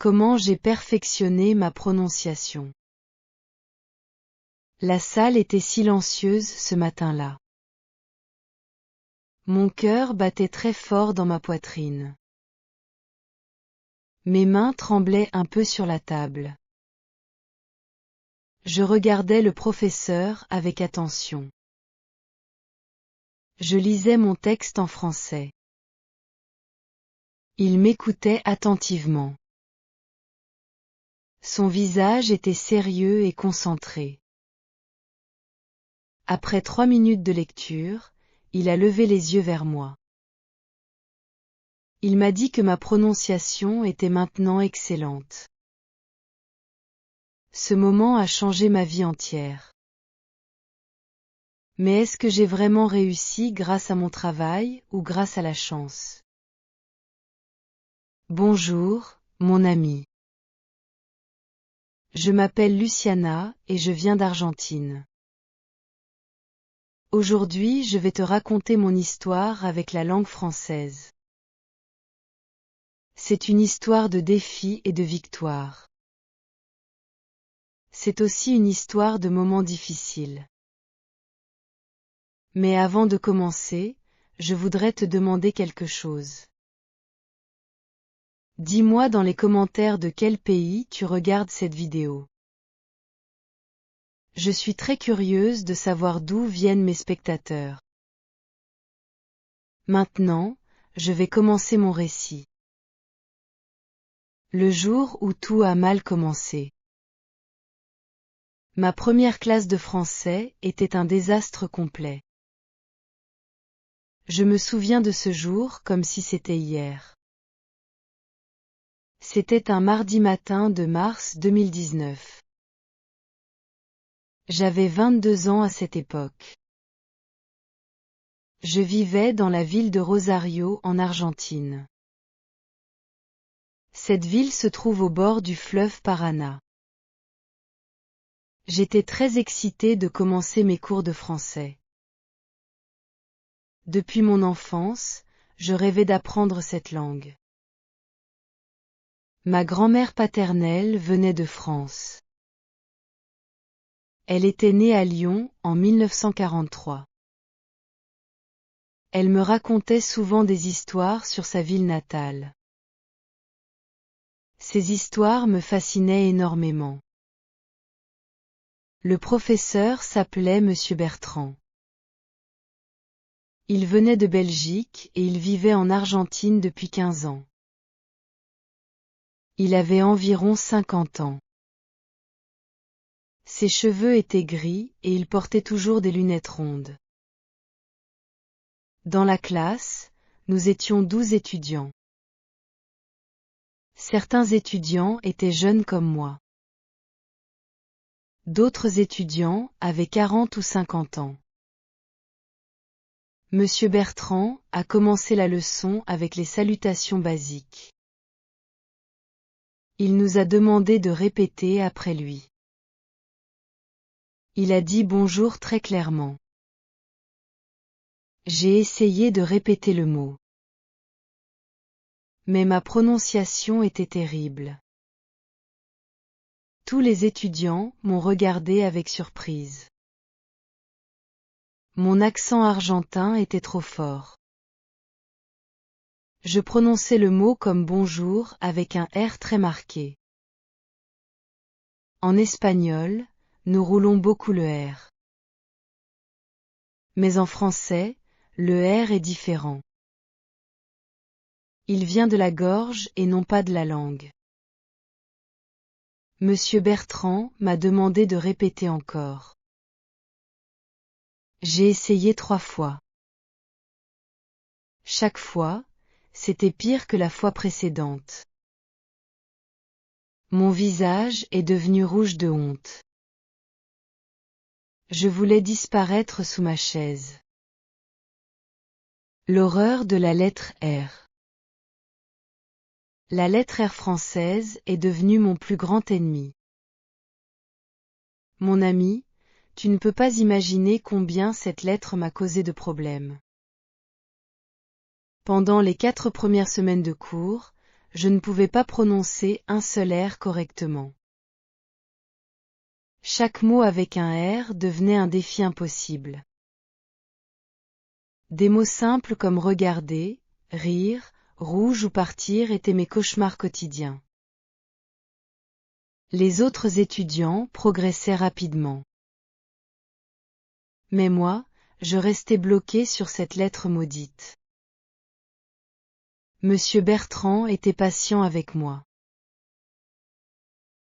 Comment j'ai perfectionné ma prononciation. La salle était silencieuse ce matin-là. Mon cœur battait très fort dans ma poitrine. Mes mains tremblaient un peu sur la table. Je regardais le professeur avec attention. Je lisais mon texte en français. Il m'écoutait attentivement. Son visage était sérieux et concentré. Après 3 minutes de lecture, il a levé les yeux vers moi. Il m'a dit que ma prononciation était maintenant excellente. Ce moment a changé ma vie entière. Mais est-ce que j'ai vraiment réussi grâce à mon travail ou grâce à la chance? Bonjour, mon ami. Je m'appelle Luciana et je viens d'Argentine. Aujourd'hui, je vais te raconter mon histoire avec la langue française. C'est une histoire de défis et de victoires. C'est aussi une histoire de moments difficiles. Mais avant de commencer, je voudrais te demander quelque chose. Dis-moi dans les commentaires de quel pays tu regardes cette vidéo. Je suis très curieuse de savoir d'où viennent mes spectateurs. Maintenant, je vais commencer mon récit. Le jour où tout a mal commencé. Ma première classe de français était un désastre complet. Je me souviens de ce jour comme si c'était hier. C'était un mardi matin de mars 2019. J'avais 22 ans à cette époque. Je vivais dans la ville de Rosario en Argentine. Cette ville se trouve au bord du fleuve Paraná. J'étais très excitée de commencer mes cours de français. Depuis mon enfance, je rêvais d'apprendre cette langue. Ma grand-mère paternelle venait de France. Elle était née à Lyon en 1943. Elle me racontait souvent des histoires sur sa ville natale. Ces histoires me fascinaient énormément. Le professeur s'appelait Monsieur Bertrand. Il venait de Belgique et il vivait en Argentine depuis 15 ans. Il avait environ 50 ans. Ses cheveux étaient gris et il portait toujours des lunettes rondes. Dans la classe, nous étions 12 étudiants. Certains étudiants étaient jeunes comme moi. D'autres étudiants avaient 40 ou 50 ans. Monsieur Bertrand a commencé la leçon avec les salutations basiques. Il nous a demandé de répéter après lui. Il a dit bonjour très clairement. J'ai essayé de répéter le mot. Mais ma prononciation était terrible. Tous les étudiants m'ont regardé avec surprise. Mon accent argentin était trop fort. Je prononçais le mot comme bonjour avec un R très marqué. En espagnol, nous roulons beaucoup le R. Mais en français, le R est différent. Il vient de la gorge et non pas de la langue. Monsieur Bertrand m'a demandé de répéter encore. J'ai essayé 3 fois. Chaque fois, c'était pire que la fois précédente. Mon visage est devenu rouge de honte. Je voulais disparaître sous ma chaise. L'horreur de la lettre R. La lettre R française est devenue mon plus grand ennemi. Mon ami, tu ne peux pas imaginer combien cette lettre m'a causé de problèmes. Pendant les 4 premières semaines de cours, je ne pouvais pas prononcer un seul R correctement. Chaque mot avec un R devenait un défi impossible. Des mots simples comme regarder, rire, rouge ou partir étaient mes cauchemars quotidiens. Les autres étudiants progressaient rapidement. Mais moi, je restais bloqué sur cette lettre maudite. Monsieur Bertrand était patient avec moi.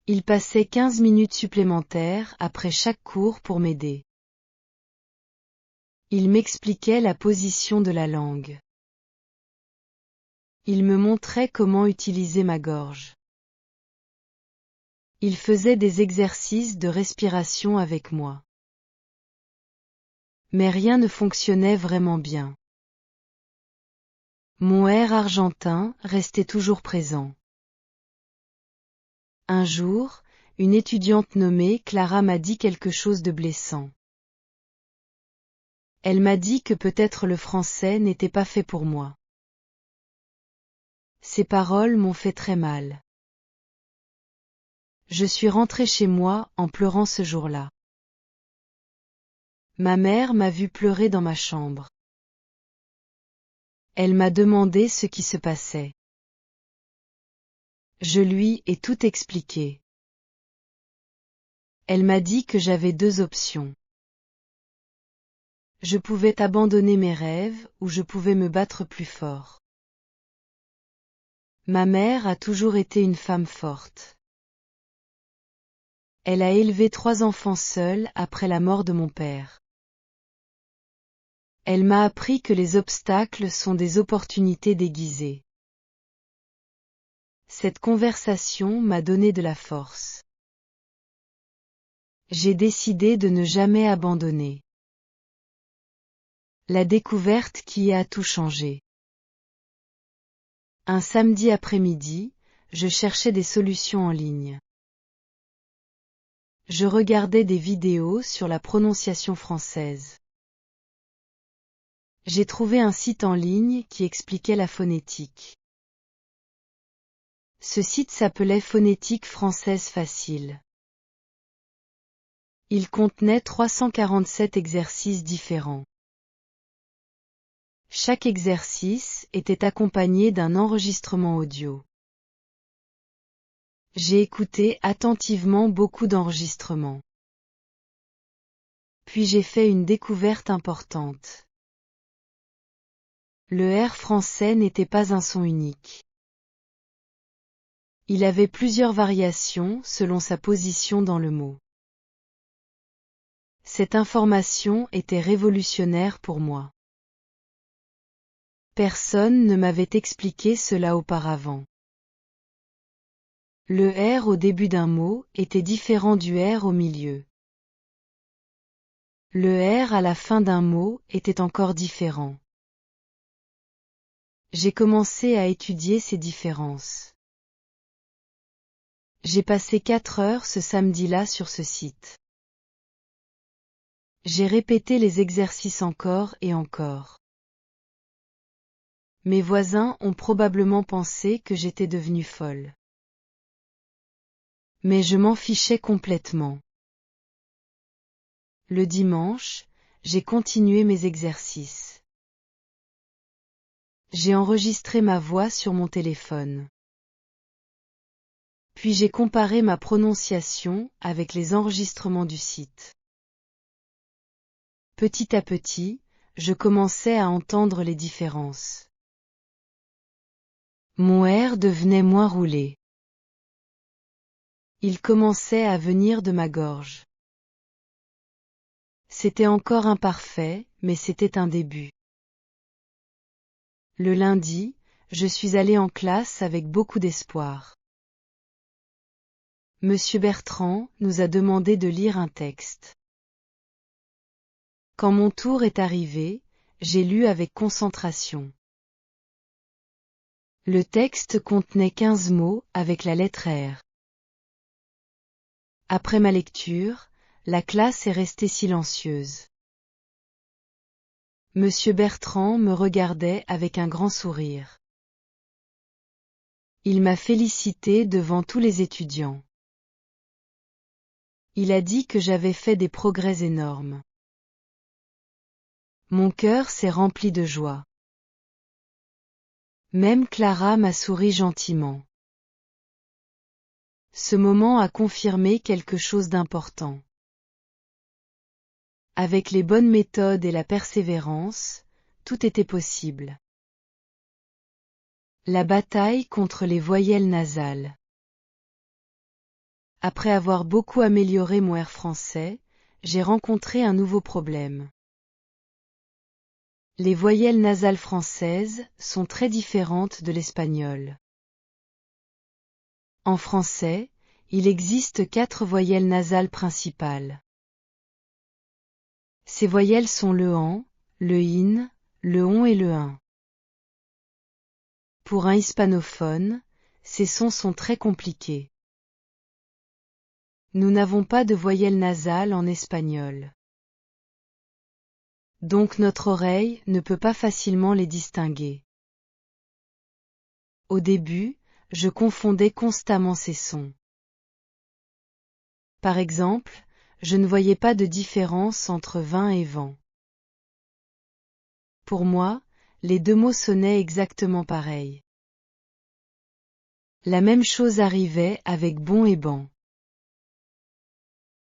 Il passait 15 minutes supplémentaires après chaque cours pour m'aider. Il m'expliquait la position de la langue. Il me montrait comment utiliser ma gorge. Il faisait des exercices de respiration avec moi. Mais rien ne fonctionnait vraiment bien. Mon R argentin restait toujours présent. Un jour, une étudiante nommée Clara m'a dit quelque chose de blessant. Elle m'a dit que peut-être le français n'était pas fait pour moi. Ces paroles m'ont fait très mal. Je suis rentrée chez moi en pleurant ce jour-là. Ma mère m'a vu pleurer dans ma chambre. Elle m'a demandé ce qui se passait. Je lui ai tout expliqué. Elle m'a dit que j'avais deux options. Je pouvais abandonner mes rêves ou je pouvais me battre plus fort. Ma mère a toujours été une femme forte. Elle a élevé 3 enfants seule après la mort de mon père. Elle m'a appris que les obstacles sont des opportunités déguisées. Cette conversation m'a donné de la force. J'ai décidé de ne jamais abandonner. La découverte qui a tout changé. Un samedi après-midi, je cherchais des solutions en ligne. Je regardais des vidéos sur la prononciation française. J'ai trouvé un site en ligne qui expliquait la phonétique. Ce site s'appelait Phonétique française facile. Il contenait 347 exercices différents. Chaque exercice était accompagné d'un enregistrement audio. J'ai écouté attentivement beaucoup d'enregistrements. Puis j'ai fait une découverte importante. Le R français n'était pas un son unique. Il avait plusieurs variations selon sa position dans le mot. Cette information était révolutionnaire pour moi. Personne ne m'avait expliqué cela auparavant. Le R au début d'un mot était différent du R au milieu. Le R à la fin d'un mot était encore différent. J'ai commencé à étudier ces différences. J'ai passé 4 heures ce samedi-là sur ce site. J'ai répété les exercices encore et encore. Mes voisins ont probablement pensé que j'étais devenue folle. Mais je m'en fichais complètement. Le dimanche, j'ai continué mes exercices. J'ai enregistré ma voix sur mon téléphone. Puis j'ai comparé ma prononciation avec les enregistrements du site. Petit à petit, je commençais à entendre les différences. Mon R devenait moins roulé. Il commençait à venir de ma gorge. C'était encore imparfait, mais c'était un début. Le lundi, je suis allé en classe avec beaucoup d'espoir. Monsieur Bertrand nous a demandé de lire un texte. Quand mon tour est arrivé, j'ai lu avec concentration. Le texte contenait 15 mots avec la lettre R. Après ma lecture, la classe est restée silencieuse. Monsieur Bertrand me regardait avec un grand sourire. Il m'a félicité devant tous les étudiants. Il a dit que j'avais fait des progrès énormes. Mon cœur s'est rempli de joie. Même Clara m'a souri gentiment. Ce moment a confirmé quelque chose d'important. Avec les bonnes méthodes et la persévérance, tout était possible. La bataille contre les voyelles nasales. Après avoir beaucoup amélioré mon air français, j'ai rencontré un nouveau problème. Les voyelles nasales françaises sont très différentes de l'espagnol. En français, il existe 4 voyelles nasales principales. Ces voyelles sont le an, le in, le on et le in. Pour un hispanophone, ces sons sont très compliqués. Nous n'avons pas de voyelles nasales en espagnol. Donc notre oreille ne peut pas facilement les distinguer. Au début, je confondais constamment ces sons. Par exemple, je ne voyais pas de différence entre vin et vent. Pour moi, les deux mots sonnaient exactement pareil. La même chose arrivait avec bon et ban.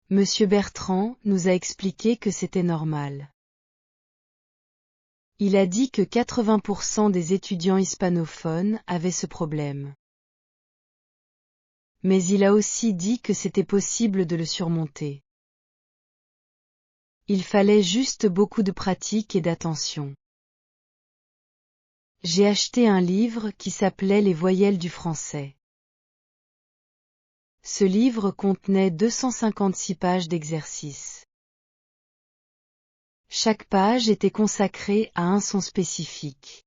Monsieur Bertrand nous a expliqué que c'était normal. Il a dit que 80% des étudiants hispanophones avaient ce problème. Mais il a aussi dit que c'était possible de le surmonter. Il fallait juste beaucoup de pratique et d'attention. J'ai acheté un livre qui s'appelait Les voyelles du français. Ce livre contenait 256 pages d'exercices. Chaque page était consacrée à un son spécifique.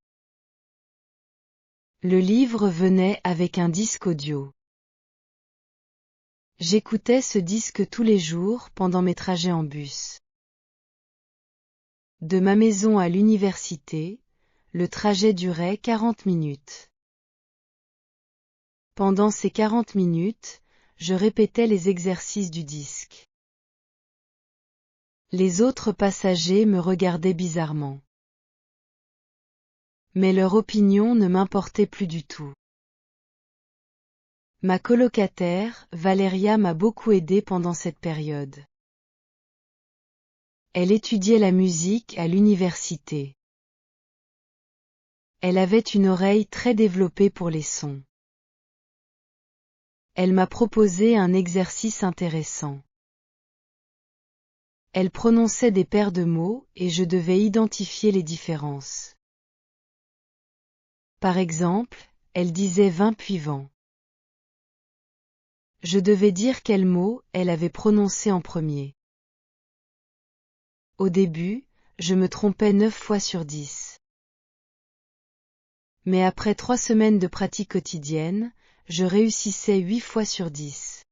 Le livre venait avec un disque audio. J'écoutais ce disque tous les jours pendant mes trajets en bus. De ma maison à l'université, le trajet durait 40 minutes. Pendant ces 40 minutes, je répétais les exercices du disque. Les autres passagers me regardaient bizarrement. Mais leur opinion ne m'importait plus du tout. Ma colocataire, Valéria, m'a beaucoup aidée pendant cette période. Elle étudiait la musique à l'université. Elle avait une oreille très développée pour les sons. Elle m'a proposé un exercice intéressant. Elle prononçait des paires de mots et je devais identifier les différences. Par exemple, elle disait vin puis vent. Je devais dire quel mot elle avait prononcé en premier. Au début, je me trompais 9 fois sur 10. Mais après 3 semaines de pratique quotidienne, je réussissais 8 fois sur 10.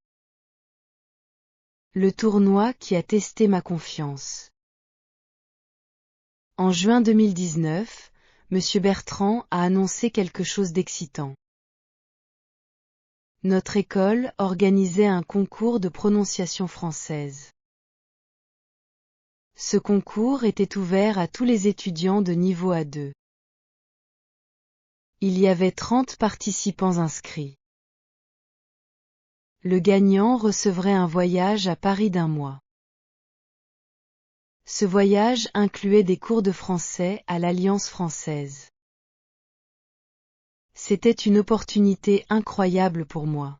Le tournoi qui a testé ma confiance. En juin 2019, Monsieur Bertrand a annoncé quelque chose d'excitant. Notre école organisait un concours de prononciation française. Ce concours était ouvert à tous les étudiants de niveau A2. Il y avait 30 participants inscrits. Le gagnant recevrait un voyage à Paris d'1 mois. Ce voyage incluait des cours de français à l'Alliance française. C'était une opportunité incroyable pour moi.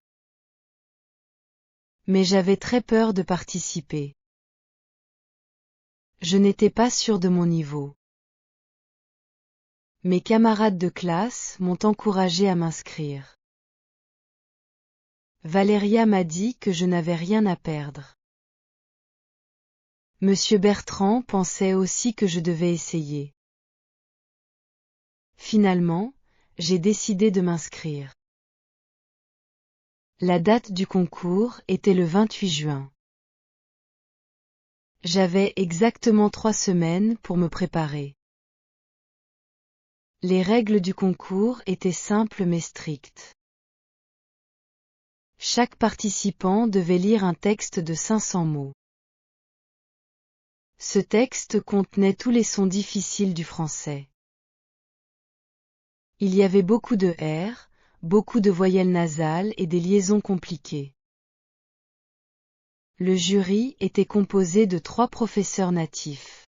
Mais j'avais très peur de participer. Je n'étais pas sûre de mon niveau. Mes camarades de classe m'ont encouragé à m'inscrire. Valéria m'a dit que je n'avais rien à perdre. Monsieur Bertrand pensait aussi que je devais essayer. Finalement, j'ai décidé de m'inscrire. La date du concours était le 28 juin. J'avais exactement 3 semaines pour me préparer. Les règles du concours étaient simples mais strictes. Chaque participant devait lire un texte de 500 mots. Ce texte contenait tous les sons difficiles du français. Il y avait beaucoup de R, beaucoup de voyelles nasales et des liaisons compliquées. Le jury était composé de 3 professeurs natifs.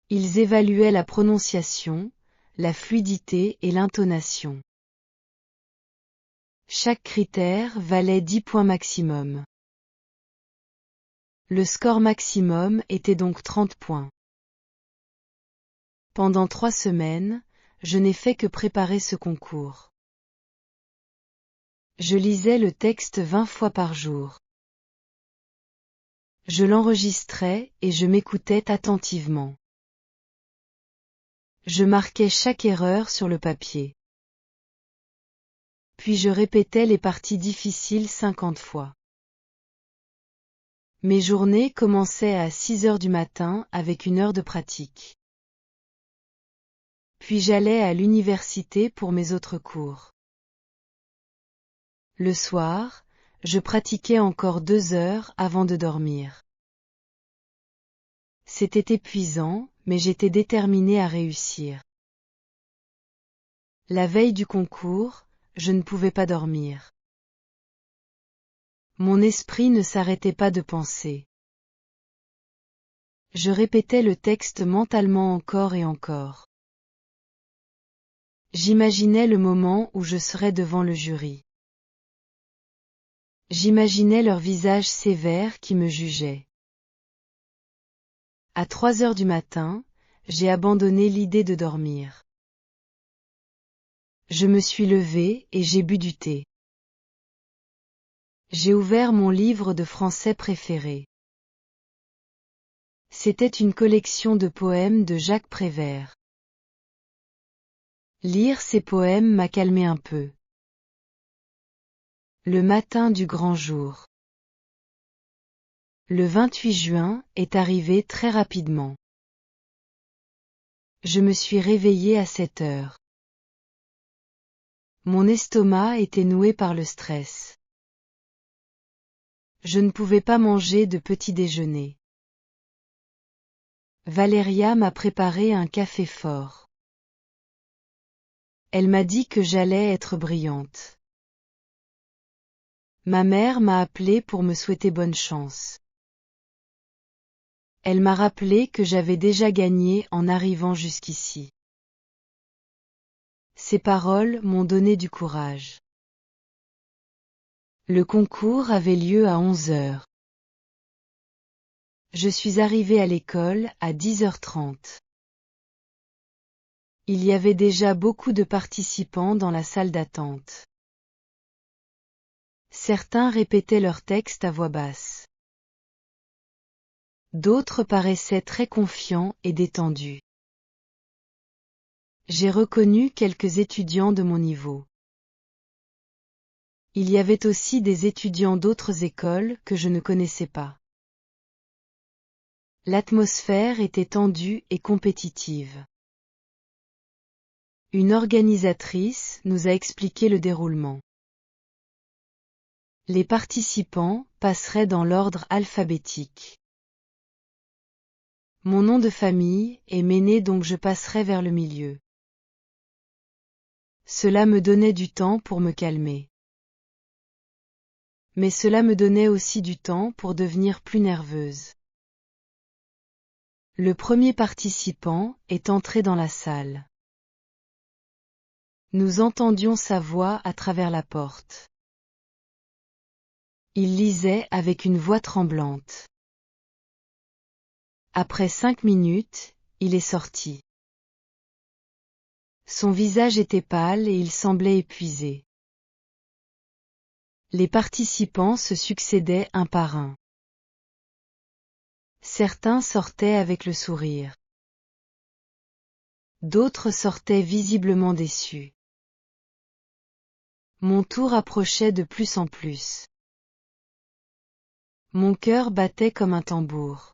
Ils évaluaient la prononciation, la fluidité et l'intonation. Chaque critère valait 10 points maximum. Le score maximum était donc 30 points. Pendant 3 semaines, je n'ai fait que préparer ce concours. Je lisais le texte 20 fois par jour. Je l'enregistrais et je m'écoutais attentivement. Je marquais chaque erreur sur le papier. Puis je répétais les parties difficiles 50 fois. Mes journées commençaient à 6 heures du matin avec 1 heure de pratique. Puis j'allais à l'université pour mes autres cours. Le soir, je pratiquais encore 2 heures avant de dormir. C'était épuisant, mais j'étais déterminée à réussir. La veille du concours, je ne pouvais pas dormir. Mon esprit ne s'arrêtait pas de penser. Je répétais le texte mentalement encore et encore. J'imaginais le moment où je serais devant le jury. J'imaginais leur visage sévère qui me jugeait. À 3 heures du matin, j'ai abandonné l'idée de dormir. Je me suis levée et j'ai bu du thé. J'ai ouvert mon livre de français préféré. C'était une collection de poèmes de Jacques Prévert. Lire ces poèmes m'a calmé un peu. Le matin du grand jour. Le 28 juin est arrivé très rapidement. Je me suis réveillée à 7 heures. Mon estomac était noué par le stress. Je ne pouvais pas manger de petit déjeuner. Valéria m'a préparé un café fort. Elle m'a dit que j'allais être brillante. Ma mère m'a appelé pour me souhaiter bonne chance. Elle m'a rappelé que j'avais déjà gagné en arrivant jusqu'ici. Ces paroles m'ont donné du courage. Le concours avait lieu à 11 heures. Je suis arrivée à l'école à 10h30. Il y avait déjà beaucoup de participants dans la salle d'attente. Certains répétaient leur texte à voix basse. D'autres paraissaient très confiants et détendus. J'ai reconnu quelques étudiants de mon niveau. Il y avait aussi des étudiants d'autres écoles que je ne connaissais pas. L'atmosphère était tendue et compétitive. Une organisatrice nous a expliqué le déroulement. Les participants passeraient dans l'ordre alphabétique. Mon nom de famille est Méné, donc je passerai vers le milieu. Cela me donnait du temps pour me calmer. Mais cela me donnait aussi du temps pour devenir plus nerveuse. Le premier participant est entré dans la salle. Nous entendions sa voix à travers la porte. Il lisait avec une voix tremblante. Après 5 minutes, il est sorti. Son visage était pâle et il semblait épuisé. Les participants se succédaient un par un. Certains sortaient avec le sourire. D'autres sortaient visiblement déçus. Mon tour approchait de plus en plus. Mon cœur battait comme un tambour.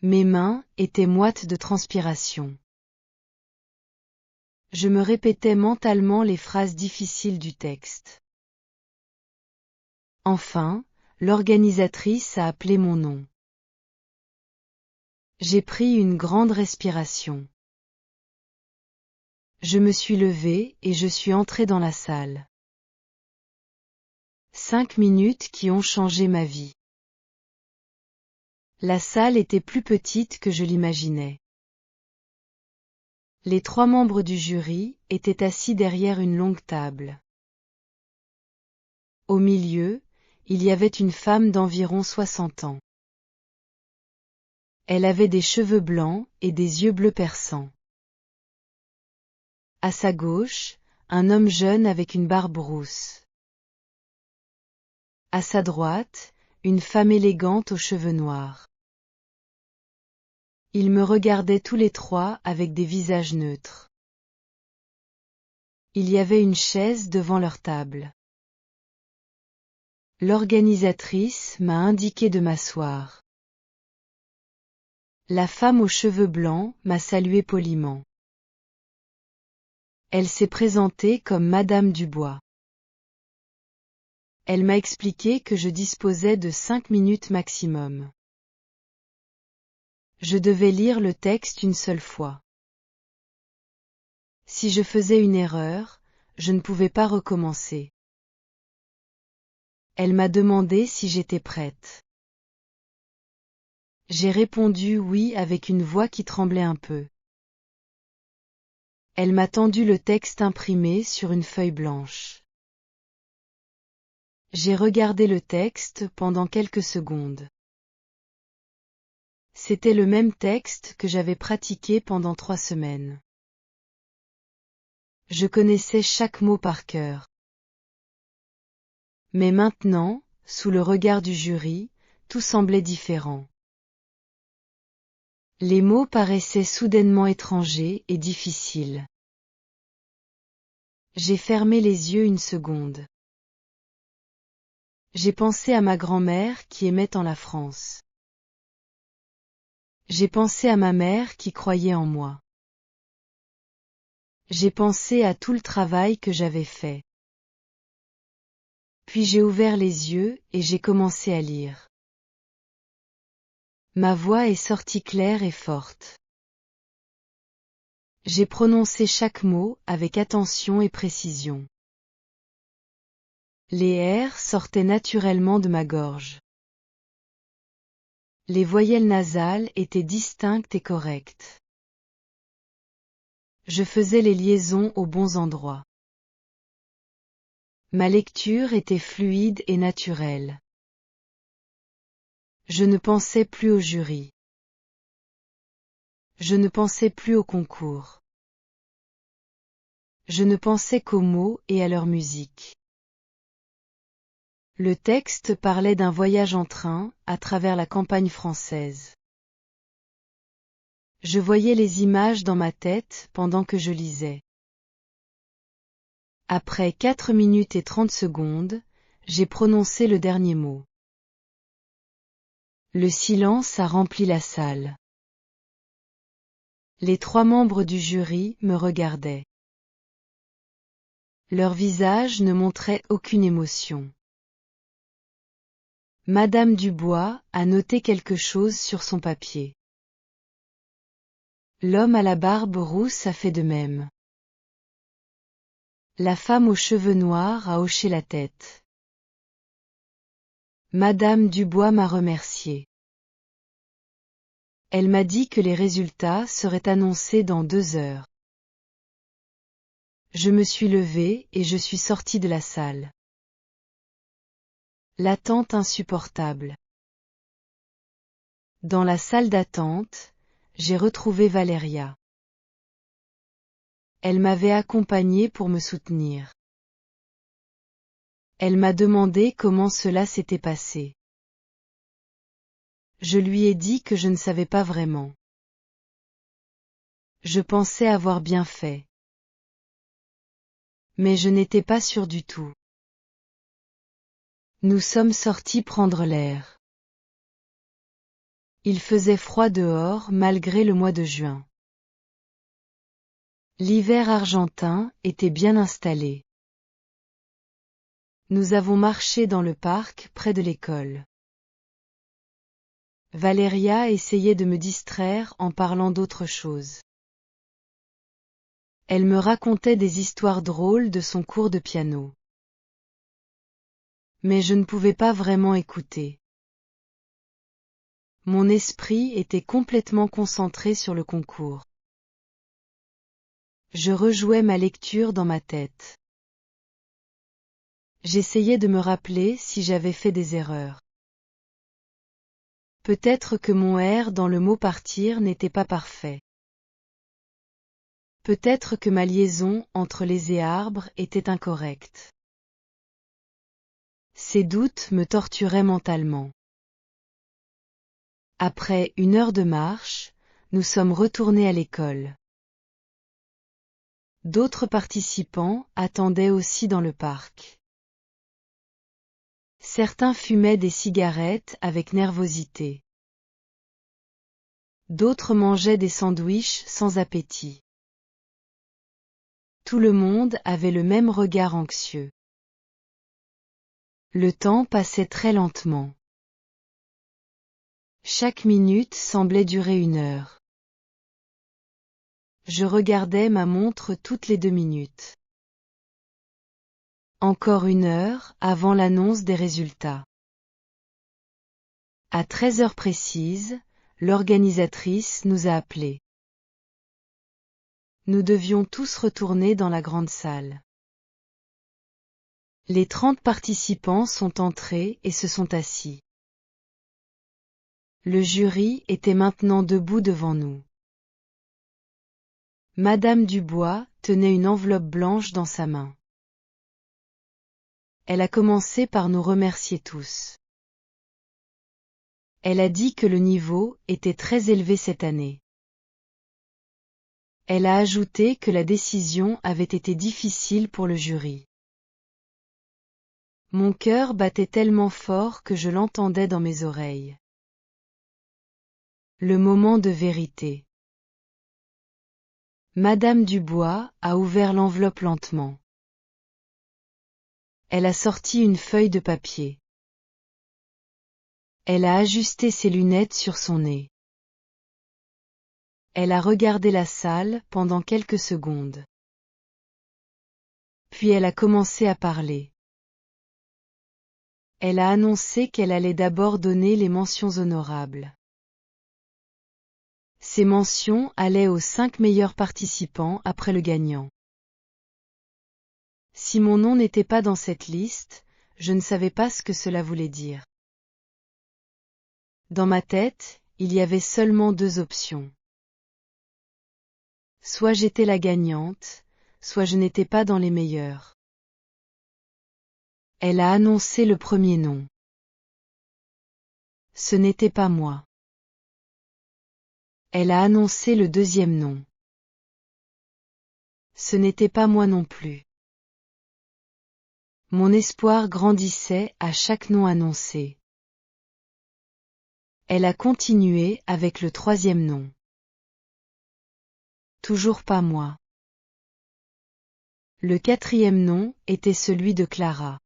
Mes mains étaient moites de transpiration. Je me répétais mentalement les phrases difficiles du texte. Enfin, l'organisatrice a appelé mon nom. J'ai pris une grande respiration. Je me suis levée et je suis entrée dans la salle. 5 minutes qui ont changé ma vie. La salle était plus petite que je l'imaginais. Les 3 membres du jury étaient assis derrière une longue table. Au milieu, il y avait une femme d'environ 60 ans. Elle avait des cheveux blancs et des yeux bleus perçants. À sa gauche, un homme jeune avec une barbe rousse. À sa droite, une femme élégante aux cheveux noirs. Ils me regardaient tous les 3 avec des visages neutres. Il y avait une chaise devant leur table. L'organisatrice m'a indiqué de m'asseoir. La femme aux cheveux blancs m'a salué poliment. Elle s'est présentée comme Madame Dubois. Elle m'a expliqué que je disposais de 5 minutes maximum. Je devais lire le texte une seule fois. Si je faisais une erreur, je ne pouvais pas recommencer. Elle m'a demandé si j'étais prête. J'ai répondu oui avec une voix qui tremblait un peu. Elle m'a tendu le texte imprimé sur une feuille blanche. J'ai regardé le texte pendant quelques secondes. C'était le même texte que j'avais pratiqué pendant 3 semaines. Je connaissais chaque mot par cœur. Mais maintenant, sous le regard du jury, tout semblait différent. Les mots paraissaient soudainement étrangers et difficiles. J'ai fermé les yeux une seconde. J'ai pensé à ma grand-mère qui aimait tant la France. J'ai pensé à ma mère qui croyait en moi. J'ai pensé à tout le travail que j'avais fait. Puis j'ai ouvert les yeux et j'ai commencé à lire. Ma voix est sortie claire et forte. J'ai prononcé chaque mot avec attention et précision. Les R sortaient naturellement de ma gorge. Les voyelles nasales étaient distinctes et correctes. Je faisais les liaisons aux bons endroits. Ma lecture était fluide et naturelle. Je ne pensais plus au jury. Je ne pensais plus au concours. Je ne pensais qu'aux mots et à leur musique. Le texte parlait d'un voyage en train à travers la campagne française. Je voyais les images dans ma tête pendant que je lisais. Après 4 minutes et 30 secondes, j'ai prononcé le dernier mot. Le silence a rempli la salle. Les 3 membres du jury me regardaient. Leur visage ne montrait aucune émotion. Madame Dubois a noté quelque chose sur son papier. L'homme à la barbe rousse a fait de même. La femme aux cheveux noirs a hoché la tête. Madame Dubois m'a remercié. Elle m'a dit que les résultats seraient annoncés dans 2 heures. Je me suis levée et je suis sortie de la salle. L'attente insupportable. Dans la salle d'attente, j'ai retrouvé Valéria. Elle m'avait accompagnée pour me soutenir. Elle m'a demandé comment cela s'était passé. Je lui ai dit que je ne savais pas vraiment. Je pensais avoir bien fait. Mais je n'étais pas sûre du tout. Nous sommes sortis prendre l'air. Il faisait froid dehors malgré le mois de juin. L'hiver argentin était bien installé. Nous avons marché dans le parc près de l'école. Valéria essayait de me distraire en parlant d'autre chose. Elle me racontait des histoires drôles de son cours de piano. Mais je ne pouvais pas vraiment écouter. Mon esprit était complètement concentré sur le concours. Je rejouais ma lecture dans ma tête. J'essayais de me rappeler si j'avais fait des erreurs. Peut-être que mon R dans le mot partir n'était pas parfait. Peut-être que ma liaison entre les et arbres était incorrecte. Ces doutes me torturaient mentalement. Après 1 heure de marche, nous sommes retournés à l'école. D'autres participants attendaient aussi dans le parc. Certains fumaient des cigarettes avec nervosité. D'autres mangeaient des sandwichs sans appétit. Tout le monde avait le même regard anxieux. Le temps passait très lentement. Chaque minute semblait durer 1 heure. Je regardais ma montre toutes les 2 minutes. Encore 1 heure avant l'annonce des résultats. À 13 heures précises, l'organisatrice nous a appelés. Nous devions tous retourner dans la grande salle. Les 30 participants sont entrés et se sont assis. Le jury était maintenant debout devant nous. Madame Dubois tenait une enveloppe blanche dans sa main. Elle a commencé par nous remercier tous. Elle a dit que le niveau était très élevé cette année. Elle a ajouté que la décision avait été difficile pour le jury. Mon cœur battait tellement fort que je l'entendais dans mes oreilles. Le moment de vérité. Madame Dubois a ouvert l'enveloppe lentement. Elle a sorti une feuille de papier. Elle a ajusté ses lunettes sur son nez. Elle a regardé la salle pendant quelques secondes. Puis elle a commencé à parler. Elle a annoncé qu'elle allait d'abord donner les mentions honorables. Ces mentions allaient aux 5 meilleurs participants après le gagnant. Si mon nom n'était pas dans cette liste, je ne savais pas ce que cela voulait dire. Dans ma tête, il y avait seulement 2 options. Soit j'étais la gagnante, soit je n'étais pas dans les meilleurs. Elle a annoncé le premier nom. Ce n'était pas moi. Elle a annoncé le deuxième nom. Ce n'était pas moi non plus. Mon espoir grandissait à chaque nom annoncé. Elle a continué avec le troisième nom. Toujours pas moi. Le quatrième nom était celui de Clara.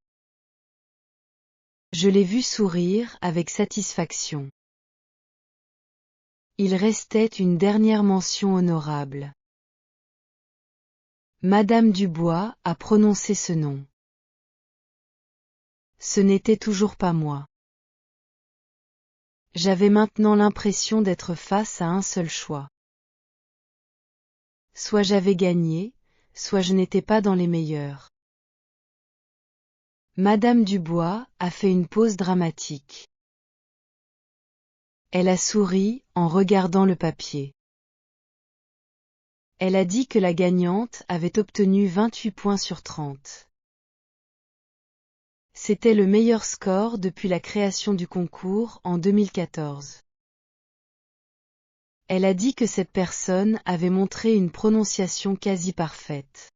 Je l'ai vue sourire avec satisfaction. Il restait une dernière mention honorable. Madame Dubois a prononcé ce nom. Ce n'était toujours pas moi. J'avais maintenant l'impression d'être face à un seul choix. Soit j'avais gagné, soit je n'étais pas dans les meilleurs. Madame Dubois a fait une pause dramatique. Elle a souri en regardant le papier. Elle a dit que la gagnante avait obtenu 28 points sur 30. C'était le meilleur score depuis la création du concours en 2014. Elle a dit que cette personne avait montré une prononciation quasi parfaite.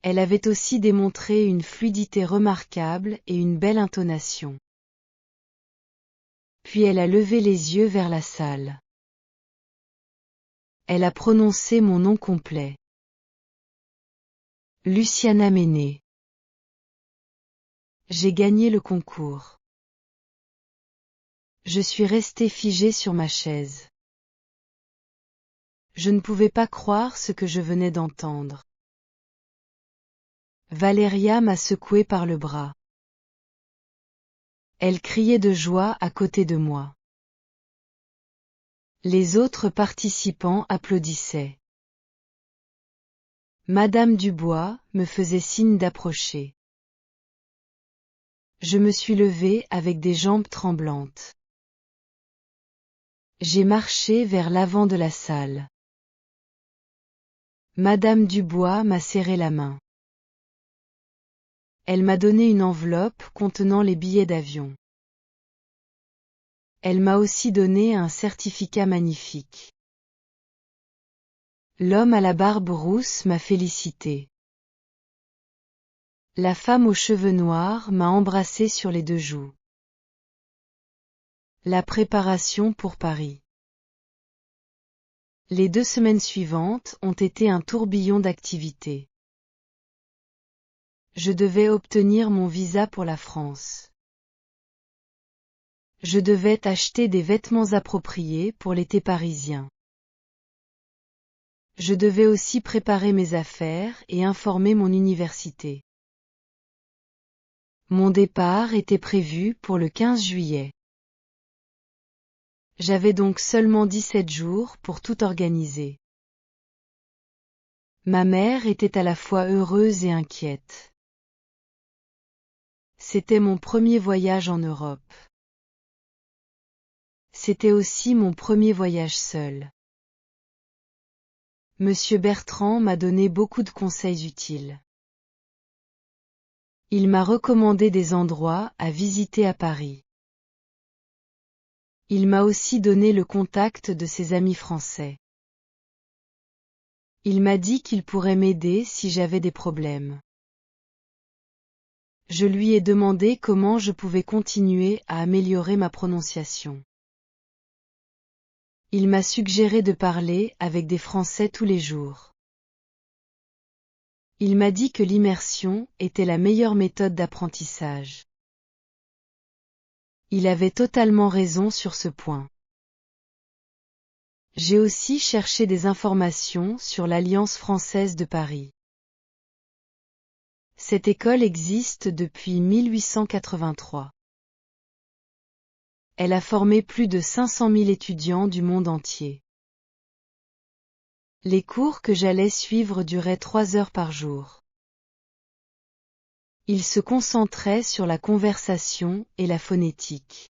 Elle avait aussi démontré une fluidité remarquable et une belle intonation. Puis elle a levé les yeux vers la salle. Elle a prononcé mon nom complet. Luciana Mené. J'ai gagné le concours. Je suis restée figée sur ma chaise. Je ne pouvais pas croire ce que je venais d'entendre. Valéria m'a secouée par le bras. Elle criait de joie à côté de moi. Les autres participants applaudissaient. Madame Dubois me faisait signe d'approcher. Je me suis levée avec des jambes tremblantes. J'ai marché vers l'avant de la salle. Madame Dubois m'a serré la main. Elle m'a donné une enveloppe contenant les billets d'avion. Elle m'a aussi donné un certificat magnifique. L'homme à la barbe rousse m'a félicité. La femme aux cheveux noirs m'a embrassé sur les 2 joues. La préparation pour Paris. Les 2 semaines suivantes ont été un tourbillon d'activités. Je devais obtenir mon visa pour la France. Je devais acheter des vêtements appropriés pour l'été parisien. Je devais aussi préparer mes affaires et informer mon université. Mon départ était prévu pour le 15 juillet. J'avais donc seulement 17 jours pour tout organiser. Ma mère était à la fois heureuse et inquiète. C'était mon premier voyage en Europe. C'était aussi mon premier voyage seul. Monsieur Bertrand m'a donné beaucoup de conseils utiles. Il m'a recommandé des endroits à visiter à Paris. Il m'a aussi donné le contact de ses amis français. Il m'a dit qu'il pourrait m'aider si j'avais des problèmes. Je lui ai demandé comment je pouvais continuer à améliorer ma prononciation. Il m'a suggéré de parler avec des Français tous les jours. Il m'a dit que l'immersion était la meilleure méthode d'apprentissage. Il avait totalement raison sur ce point. J'ai aussi cherché des informations sur l'Alliance française de Paris. Cette école existe depuis 1883. Elle a formé plus de 500 000 étudiants du monde entier. Les cours que j'allais suivre duraient 3 heures par jour. Ils se concentraient sur la conversation et la phonétique.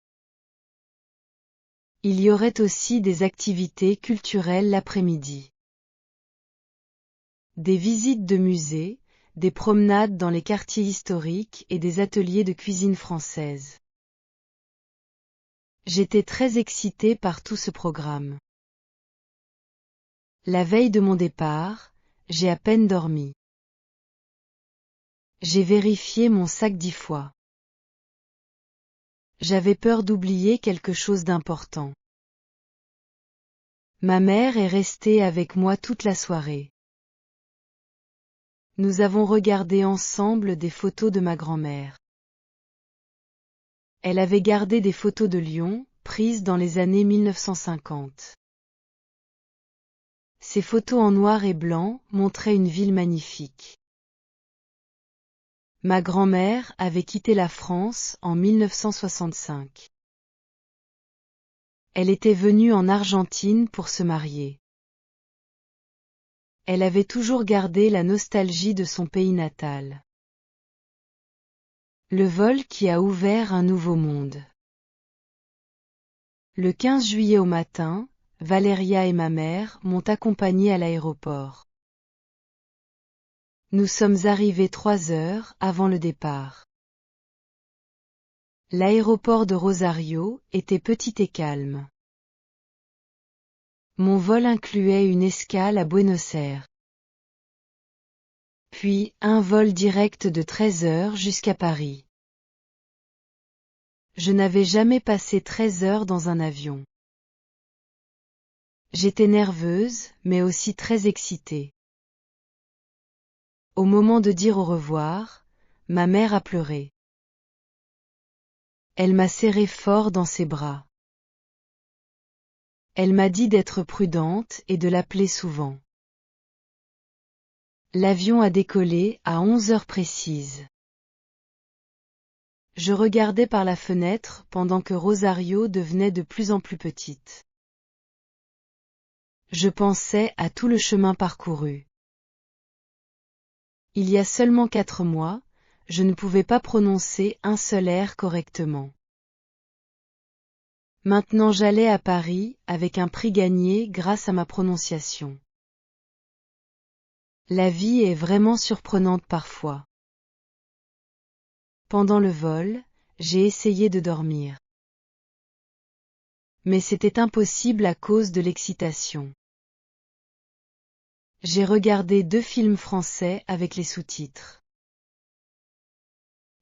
Il y aurait aussi des activités culturelles l'après-midi. Des visites de musées, des promenades dans les quartiers historiques et des ateliers de cuisine française. J'étais très excitée par tout ce programme. La veille de mon départ, j'ai à peine dormi. J'ai vérifié mon sac 10 fois. J'avais peur d'oublier quelque chose d'important. Ma mère est restée avec moi toute la soirée. Nous avons regardé ensemble des photos de ma grand-mère. Elle avait gardé des photos de Lyon, prises dans les années 1950. Ces photos en noir et blanc montraient une ville magnifique. Ma grand-mère avait quitté la France en 1965. Elle était venue en Argentine pour se marier. Elle avait toujours gardé la nostalgie de son pays natal. Le vol qui a ouvert un nouveau monde. Le 15 juillet au matin, Valéria et ma mère m'ont accompagnée à l'aéroport. Nous sommes arrivés 3 heures avant le départ. L'aéroport de Rosario était petit et calme. Mon vol incluait une escale à Buenos Aires. Puis un vol direct de 13 heures jusqu'à Paris. Je n'avais jamais passé 13 heures dans un avion. J'étais nerveuse, mais aussi très excitée. Au moment de dire au revoir, ma mère a pleuré. Elle m'a serré fort dans ses bras. Elle m'a dit d'être prudente et de l'appeler souvent. L'avion a décollé à 11 heures précises. Je regardais par la fenêtre pendant que Rosario devenait de plus en plus petite. Je pensais à tout le chemin parcouru. Il y a seulement 4 mois, je ne pouvais pas prononcer un seul R correctement. Maintenant j'allais à Paris avec un prix gagné grâce à ma prononciation. La vie est vraiment surprenante parfois. Pendant le vol, j'ai essayé de dormir. Mais c'était impossible à cause de l'excitation. J'ai regardé 2 films français avec les sous-titres.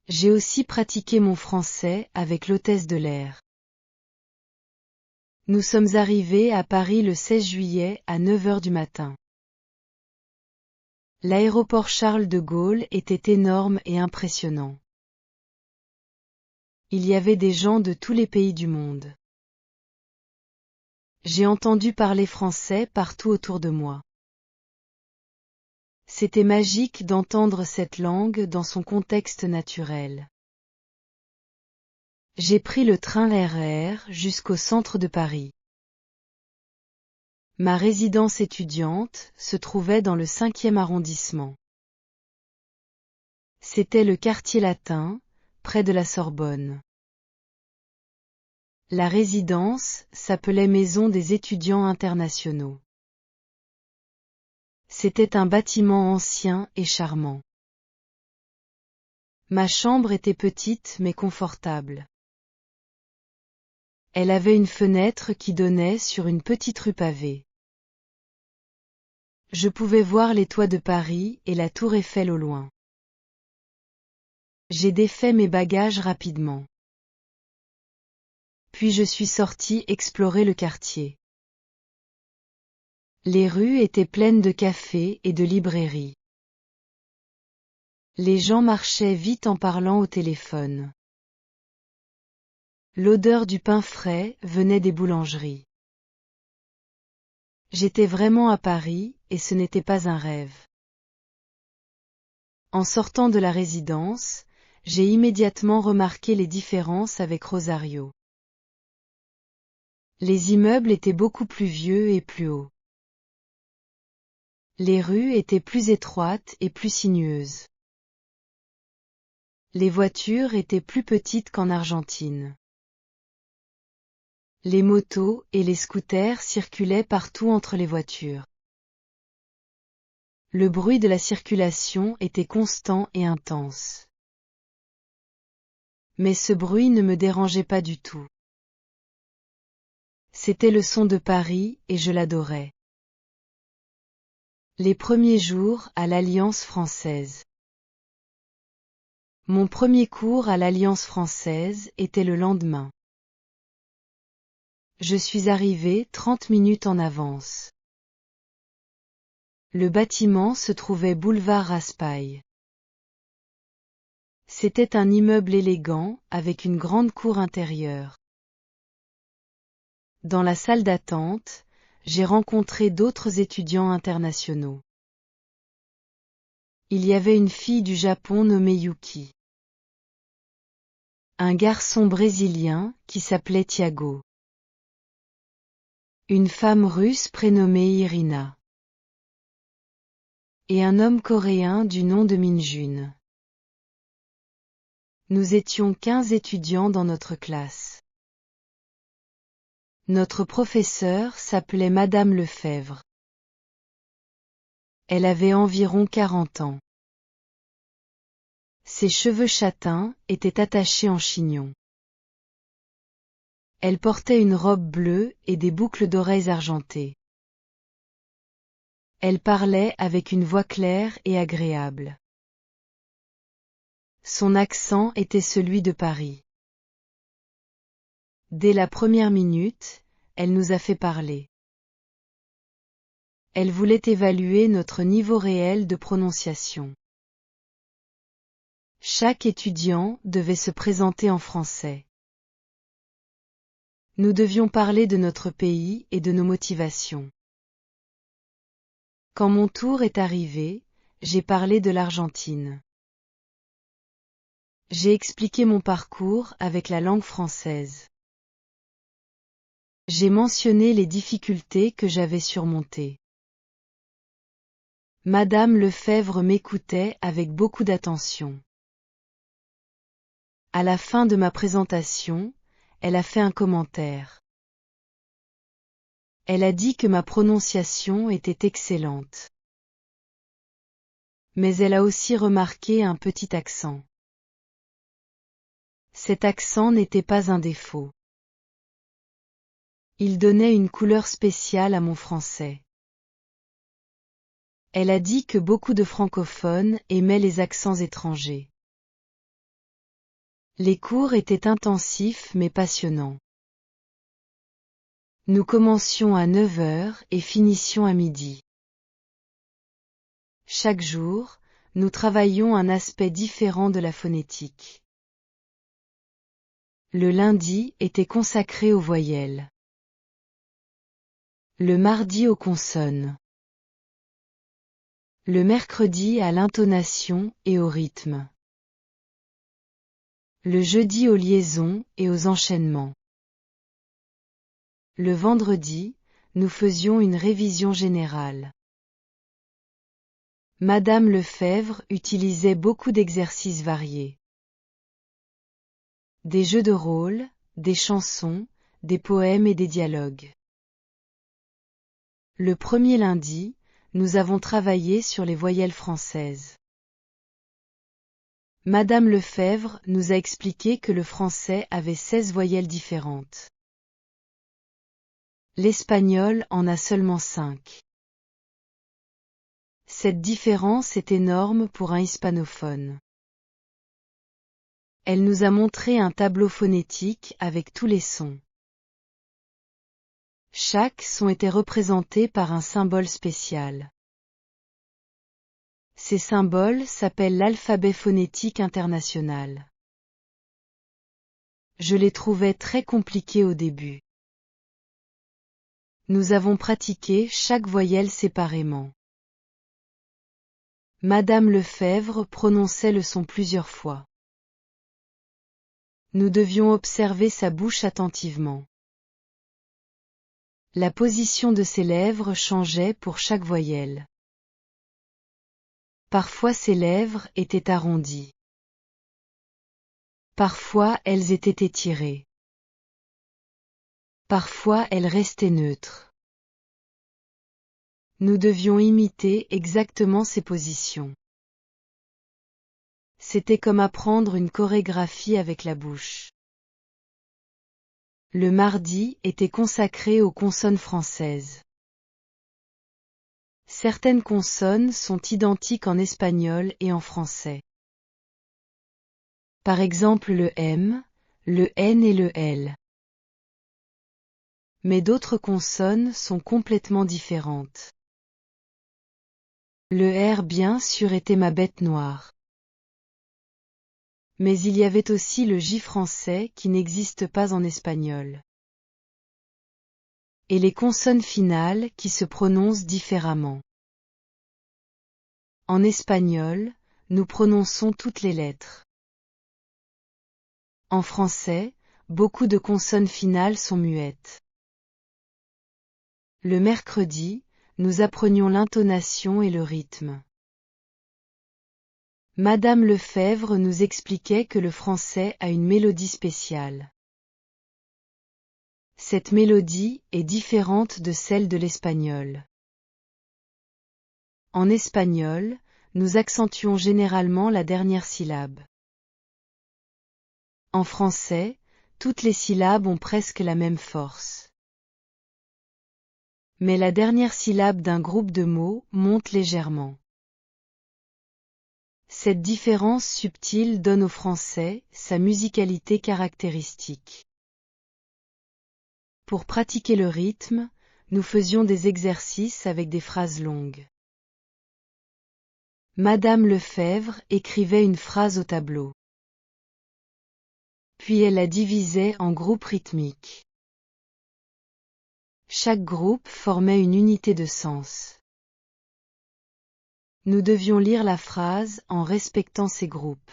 J'ai aussi pratiqué mon français avec l'hôtesse de l'air. Nous sommes arrivés à Paris le 16 juillet à 9 heures du matin. L'aéroport Charles de Gaulle était énorme et impressionnant. Il y avait des gens de tous les pays du monde. J'ai entendu parler français partout autour de moi. C'était magique d'entendre cette langue dans son contexte naturel. J'ai pris le train RER jusqu'au centre de Paris. Ma résidence étudiante se trouvait dans le 5e arrondissement. C'était le quartier latin, près de la Sorbonne. La résidence s'appelait Maison des étudiants internationaux. C'était un bâtiment ancien et charmant. Ma chambre était petite mais confortable. Elle avait une fenêtre qui donnait sur une petite rue pavée. Je pouvais voir les toits de Paris et la tour Eiffel au loin. J'ai défait mes bagages rapidement. Puis je suis sortie explorer le quartier. Les rues étaient pleines de cafés et de librairies. Les gens marchaient vite en parlant au téléphone. L'odeur du pain frais venait des boulangeries. J'étais vraiment à Paris, et ce n'était pas un rêve. En sortant de la résidence, j'ai immédiatement remarqué les différences avec Rosario. Les immeubles étaient beaucoup plus vieux et plus hauts. Les rues étaient plus étroites et plus sinueuses. Les voitures étaient plus petites qu'en Argentine. Les motos et les scooters circulaient partout entre les voitures. Le bruit de la circulation était constant et intense. Mais ce bruit ne me dérangeait pas du tout. C'était le son de Paris et je l'adorais. Les premiers jours à l'Alliance française. Mon premier cours à l'Alliance française était le lendemain. Je suis arrivée 30 minutes en avance. Le bâtiment se trouvait boulevard Raspail. C'était un immeuble élégant, avec une grande cour intérieure. Dans la salle d'attente, j'ai rencontré d'autres étudiants internationaux. Il y avait une fille du Japon nommée Yuki. Un garçon brésilien qui s'appelait Thiago. Une femme russe prénommée Irina. Et un homme coréen du nom de Minjun. Nous étions 15 étudiants dans notre classe. Notre professeure s'appelait Madame Lefebvre. Elle avait environ 40 ans. Ses cheveux châtains étaient attachés en chignon. Elle portait une robe bleue et des boucles d'oreilles argentées. Elle parlait avec une voix claire et agréable. Son accent était celui de Paris. Dès la première minute, elle nous a fait parler. Elle voulait évaluer notre niveau réel de prononciation. Chaque étudiant devait se présenter en français. Nous devions parler de notre pays et de nos motivations. Quand mon tour est arrivé, j'ai parlé de l'Argentine. J'ai expliqué mon parcours avec la langue française. J'ai mentionné les difficultés que j'avais surmontées. Madame Lefebvre m'écoutait avec beaucoup d'attention. À la fin de ma présentation, elle a fait un commentaire. Elle a dit que ma prononciation était excellente. Mais elle a aussi remarqué un petit accent. Cet accent n'était pas un défaut. Il donnait une couleur spéciale à mon français. Elle a dit que beaucoup de francophones aimaient les accents étrangers. Les cours étaient intensifs mais passionnants. Nous commencions à 9 heures et finissions à midi. Chaque jour, nous travaillions un aspect différent de la phonétique. Le lundi était consacré aux voyelles. Le mardi aux consonnes. Le mercredi à l'intonation et au rythme. Le jeudi aux liaisons et aux enchaînements. Le vendredi, nous faisions une révision générale. Madame Lefebvre utilisait beaucoup d'exercices variés. Des jeux de rôle, des chansons, des poèmes et des dialogues. Le premier lundi, nous avons travaillé sur les voyelles françaises. Madame Lefebvre nous a expliqué que le français avait 16 voyelles différentes. L'espagnol en a seulement 5. Cette différence est énorme pour un hispanophone. Elle nous a montré un tableau phonétique avec tous les sons. Chaque son était représenté par un symbole spécial. Ces symboles s'appellent l'alphabet phonétique international. Je les trouvais très compliqués au début. Nous avons pratiqué chaque voyelle séparément. Madame Lefebvre prononçait le son plusieurs fois. Nous devions observer sa bouche attentivement. La position de ses lèvres changeait pour chaque voyelle. Parfois ses lèvres étaient arrondies. Parfois elles étaient étirées. Parfois elles restaient neutres. Nous devions imiter exactement ces positions. C'était comme apprendre une chorégraphie avec la bouche. Le mardi était consacré aux consonnes françaises. Certaines consonnes sont identiques en espagnol et en français. Par exemple le M, le N et le L. Mais d'autres consonnes sont complètement différentes. Le R bien sûr était ma bête noire. Mais il y avait aussi le J français qui n'existe pas en espagnol. Et les consonnes finales qui se prononcent différemment. En espagnol, nous prononçons toutes les lettres. En français, beaucoup de consonnes finales sont muettes. Le mercredi, nous apprenions l'intonation et le rythme. Madame Lefebvre nous expliquait que le français a une mélodie spéciale. Cette mélodie est différente de celle de l'espagnol. En espagnol, nous accentuons généralement la dernière syllabe. En français, toutes les syllabes ont presque la même force. Mais la dernière syllabe d'un groupe de mots monte légèrement. Cette différence subtile donne au français sa musicalité caractéristique. Pour pratiquer le rythme, Nous faisions des exercices avec des phrases longues. Madame Lefebvre écrivait une phrase au tableau. Puis elle la divisait en groupes rythmiques. Chaque groupe formait une unité de sens. Nous devions lire la phrase en respectant ces groupes.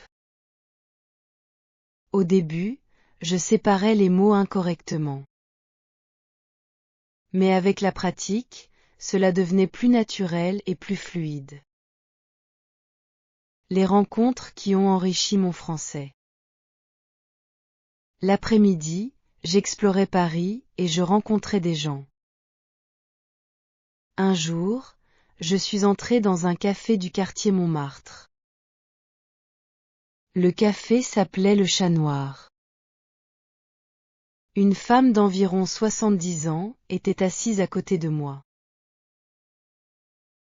Au début, je séparais les mots incorrectement. Mais avec la pratique, cela devenait plus naturel et plus fluide. Les rencontres qui ont enrichi mon français. L'après-midi, j'explorais Paris et je rencontrais des gens. Un jour, je suis entrée dans un café du quartier Montmartre. Le café s'appelait le Chat Noir. Une femme d'environ 70 ans était assise à côté de moi.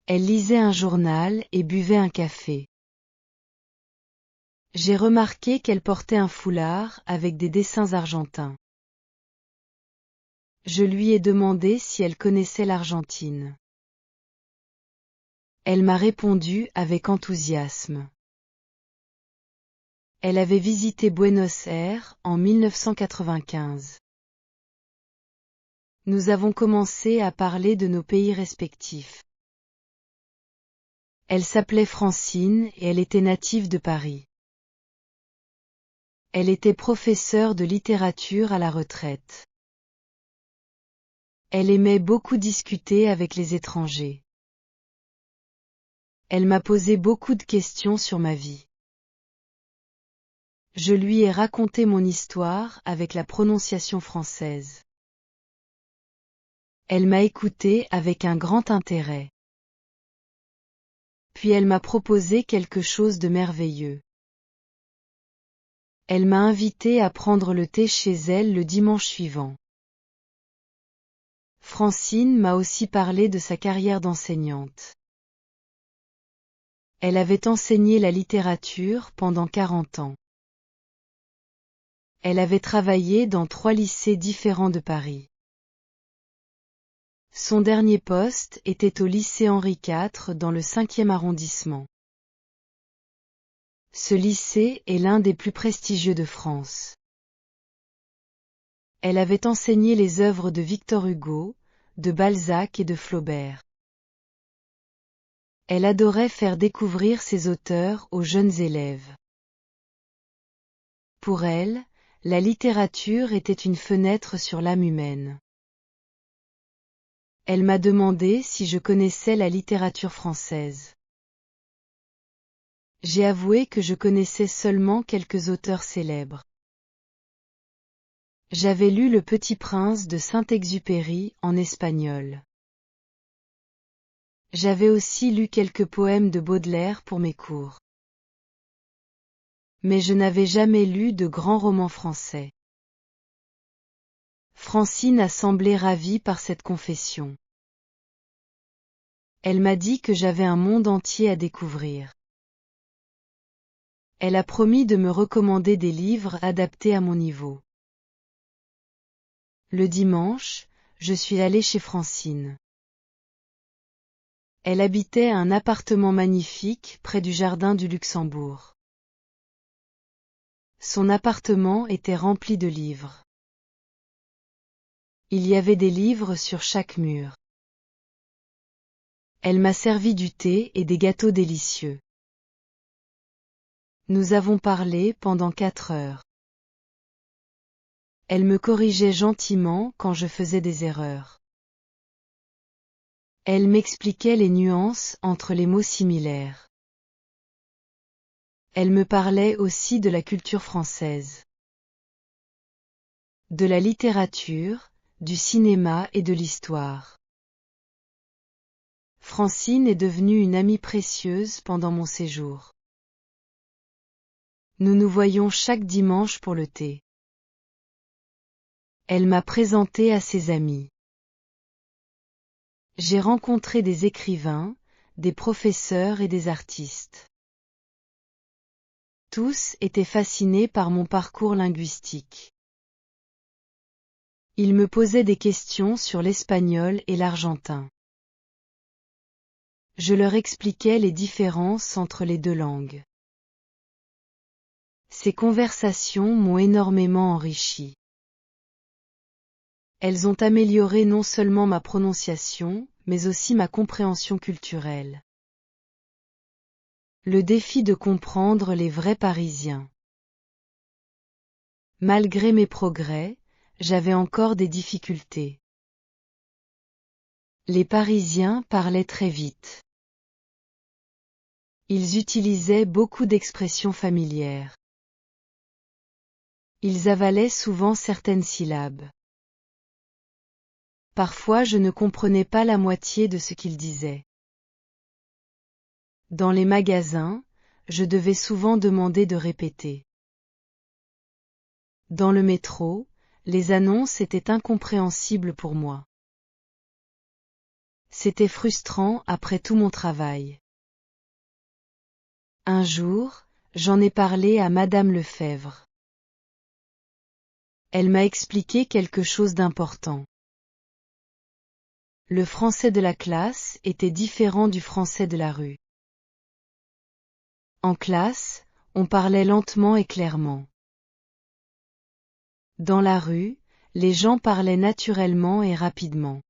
Elle lisait un journal et buvait un café. J'ai remarqué qu'elle portait un foulard avec des dessins argentins. Je lui ai demandé si elle connaissait l'Argentine. Elle m'a répondu avec enthousiasme. Elle avait visité Buenos Aires en 1995. Nous avons commencé à parler de nos pays respectifs. Elle s'appelait Francine et elle était native de Paris. Elle était professeure de littérature à la retraite. Elle aimait beaucoup discuter avec les étrangers. Elle m'a posé beaucoup de questions sur ma vie. Je lui ai raconté mon histoire avec la prononciation française. Elle m'a écouté avec un grand intérêt. Puis elle m'a proposé quelque chose de merveilleux. Elle m'a invité à prendre le thé chez elle le dimanche suivant. Francine m'a aussi parlé de sa carrière d'enseignante. Elle avait enseigné la littérature pendant 40 ans. Elle avait travaillé dans 3 lycées différents de Paris. Son dernier poste était au lycée Henri IV dans le 5e arrondissement. Ce lycée est l'un des plus prestigieux de France. Elle avait enseigné les œuvres de Victor Hugo, de Balzac et de Flaubert. Elle adorait faire découvrir ces auteurs aux jeunes élèves. Pour elle, la littérature était une fenêtre sur l'âme humaine. Elle m'a demandé si je connaissais la littérature française. J'ai avoué que je connaissais seulement quelques auteurs célèbres. J'avais lu Le Petit Prince de Saint-Exupéry en espagnol. J'avais aussi lu quelques poèmes de Baudelaire pour mes cours. Mais je n'avais jamais lu de grands romans français. Francine a semblé ravie par cette confession. Elle m'a dit que j'avais un monde entier à découvrir. Elle a promis de me recommander des livres adaptés à mon niveau. Le dimanche, je suis allée chez Francine. Elle habitait un appartement magnifique près du jardin du Luxembourg. Son appartement était rempli de livres. Il y avait des livres sur chaque mur. Elle m'a servi du thé et des gâteaux délicieux. Nous avons parlé pendant 4 heures. Elle me corrigeait gentiment quand je faisais des erreurs. Elle m'expliquait les nuances entre les mots similaires. Elle me parlait aussi de la culture française, de la littérature, du cinéma et de l'histoire. Francine est devenue une amie précieuse pendant mon séjour. Nous nous voyions chaque dimanche pour le thé. Elle m'a présenté à ses amis. J'ai rencontré des écrivains, des professeurs et des artistes. Tous étaient fascinés par mon parcours linguistique. Il me posait des questions sur l'espagnol et l'argentin. Je leur expliquais les différences entre les deux langues. Ces conversations m'ont énormément enrichi. Elles ont amélioré non seulement ma prononciation, mais aussi ma compréhension culturelle. Le défi de comprendre les vrais Parisiens. Malgré mes progrès, j'avais encore des difficultés. Les Parisiens parlaient très vite. Ils utilisaient beaucoup d'expressions familières. Ils avalaient souvent certaines syllabes. Parfois je ne comprenais pas la moitié de ce qu'ils disaient. Dans les magasins, je devais souvent demander de répéter. Dans le métro, les annonces étaient incompréhensibles pour moi. C'était frustrant après tout mon travail. Un jour, j'en ai parlé à Madame Lefebvre. Elle m'a expliqué quelque chose d'important. Le français de la classe était différent du français de la rue. En classe, on parlait lentement et clairement. Dans la rue, les gens parlaient naturellement et rapidement.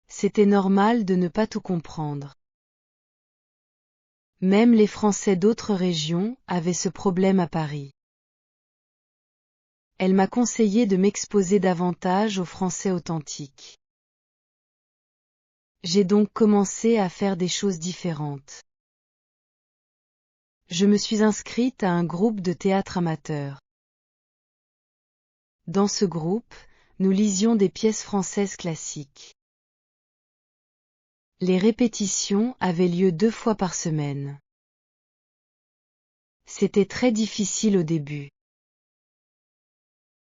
C'était normal de ne pas tout comprendre. Même les Français d'autres régions avaient ce problème à Paris. Elle m'a conseillé de m'exposer davantage aux Français authentiques. J'ai donc commencé à faire des choses différentes. Je me suis inscrite à un groupe de théâtre amateur. Dans ce groupe, nous lisions des pièces françaises classiques. Les répétitions avaient lieu 2 fois par semaine. C'était très difficile au début.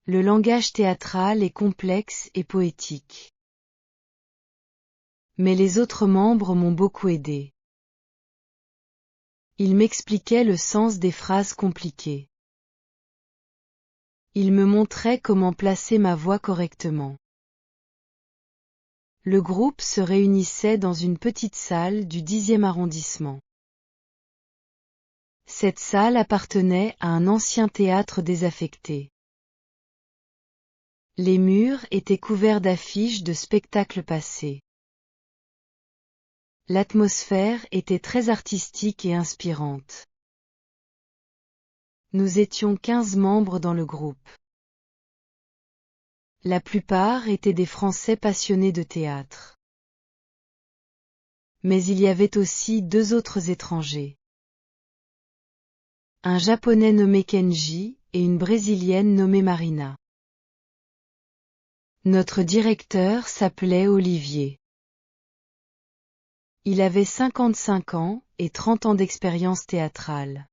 Le langage théâtral est complexe et poétique. Mais les autres membres m'ont beaucoup aidé. Ils m'expliquaient le sens des phrases compliquées. Ils me montraient comment placer ma voix correctement. Le groupe se réunissait dans une petite salle du 10e arrondissement. Cette salle appartenait à un ancien théâtre désaffecté. Les murs étaient couverts d'affiches de spectacles passés. L'atmosphère était très artistique et inspirante. Nous étions 15 membres dans le groupe. La plupart étaient des Français passionnés de théâtre. Mais il y avait aussi 2 autres étrangers. Un Japonais nommé Kenji et une Brésilienne nommée Marina. Notre directeur s'appelait Olivier. Il avait 55 ans et 30 ans d'expérience théâtrale.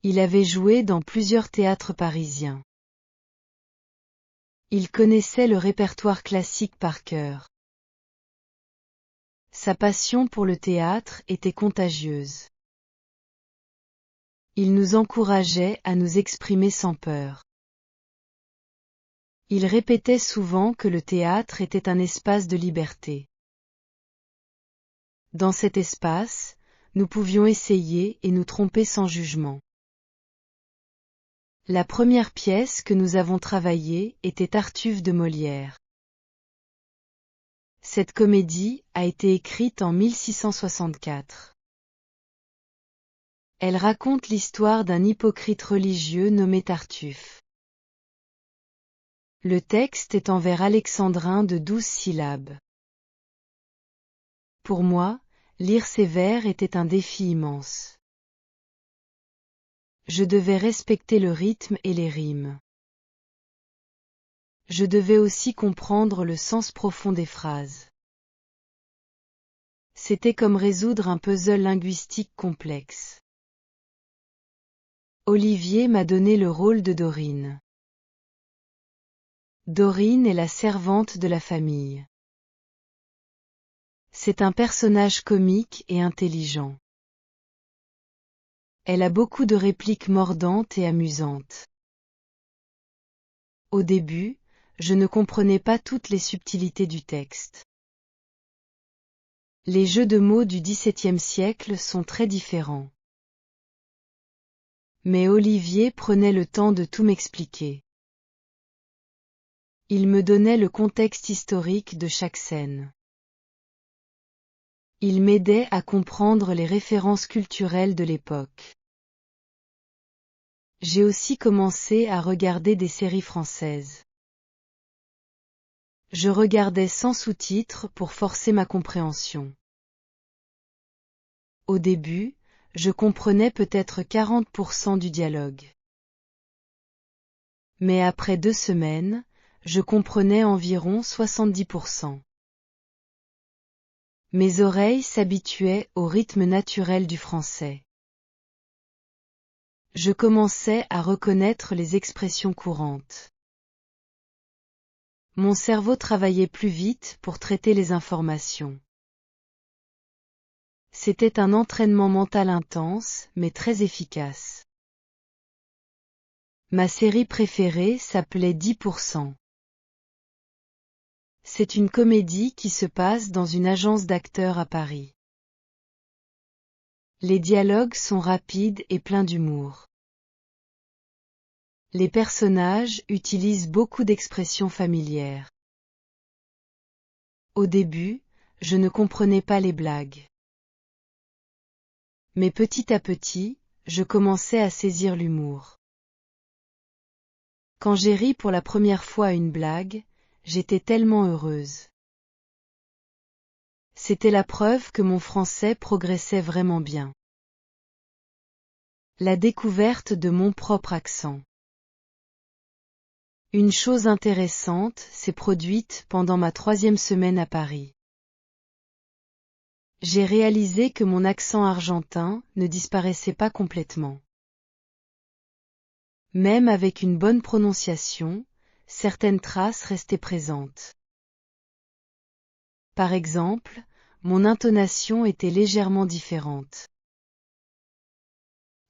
Il avait joué dans plusieurs théâtres parisiens. Il connaissait le répertoire classique par cœur. Sa passion pour le théâtre était contagieuse. Il nous encourageait à nous exprimer sans peur. Il répétait souvent que le théâtre était un espace de liberté. Dans cet espace, nous pouvions essayer et nous tromper sans jugement. La première pièce que nous avons travaillée était Tartuffe de Molière. Cette comédie a été écrite en 1664. Elle raconte l'histoire d'un hypocrite religieux nommé Tartuffe. Le texte est en vers alexandrin de 12 syllabes. Pour moi, lire ces vers était un défi immense. Je devais respecter le rythme et les rimes. Je devais aussi comprendre le sens profond des phrases. C'était comme résoudre un puzzle linguistique complexe. Olivier m'a donné le rôle de Dorine. Dorine est la servante de la famille. C'est un personnage comique et intelligent. Elle a beaucoup de répliques mordantes et amusantes. Au début, je ne comprenais pas toutes les subtilités du texte. Les jeux de mots du XVIIe siècle sont très différents. Mais Olivier prenait le temps de tout m'expliquer. Il me donnait le contexte historique de chaque scène. Il m'aidait à comprendre les références culturelles de l'époque. J'ai aussi commencé à regarder des séries françaises. Je regardais sans sous-titres pour forcer ma compréhension. Au début, je comprenais peut-être 40% du dialogue. Mais après 2 semaines, je comprenais environ 70%. Mes oreilles s'habituaient au rythme naturel du français. Je commençais à reconnaître les expressions courantes. Mon cerveau travaillait plus vite pour traiter les informations. C'était un entraînement mental intense, mais très efficace. Ma série préférée s'appelait 10%. C'est une comédie qui se passe dans une agence d'acteurs à Paris. Les dialogues sont rapides et pleins d'humour. Les personnages utilisent beaucoup d'expressions familières. Au début, je ne comprenais pas les blagues. Mais petit à petit, je commençais à saisir l'humour. Quand j'ai ri pour la première fois à une blague, j'étais tellement heureuse. C'était la preuve que mon français progressait vraiment bien. La découverte de mon propre accent. Une chose intéressante s'est produite pendant ma 3e semaine à Paris. J'ai réalisé que mon accent argentin ne disparaissait pas complètement. Même avec une bonne prononciation, certaines traces restaient présentes. Par exemple, mon intonation était légèrement différente.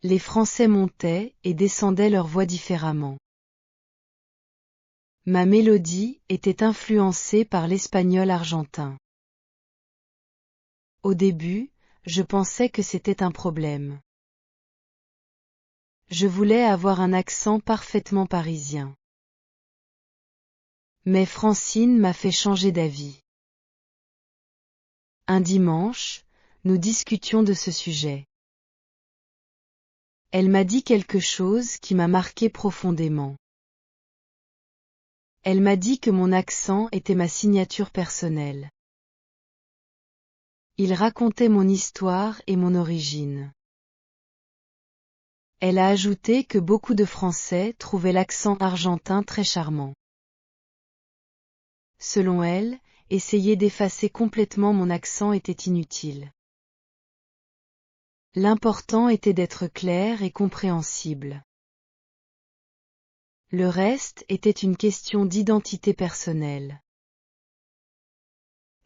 Les Français montaient et descendaient leur voix différemment. Ma mélodie était influencée par l'espagnol argentin. Au début, je pensais que c'était un problème. Je voulais avoir un accent parfaitement parisien. Mais Francine m'a fait changer d'avis. Un dimanche, nous discutions de ce sujet. Elle m'a dit quelque chose qui m'a marqué profondément. Elle m'a dit que mon accent était ma signature personnelle. Il racontait mon histoire et mon origine. Elle a ajouté que beaucoup de Français trouvaient l'accent argentin très charmant. Selon elle, essayer d'effacer complètement mon accent était inutile. L'important était d'être clair et compréhensible. Le reste était une question d'identité personnelle.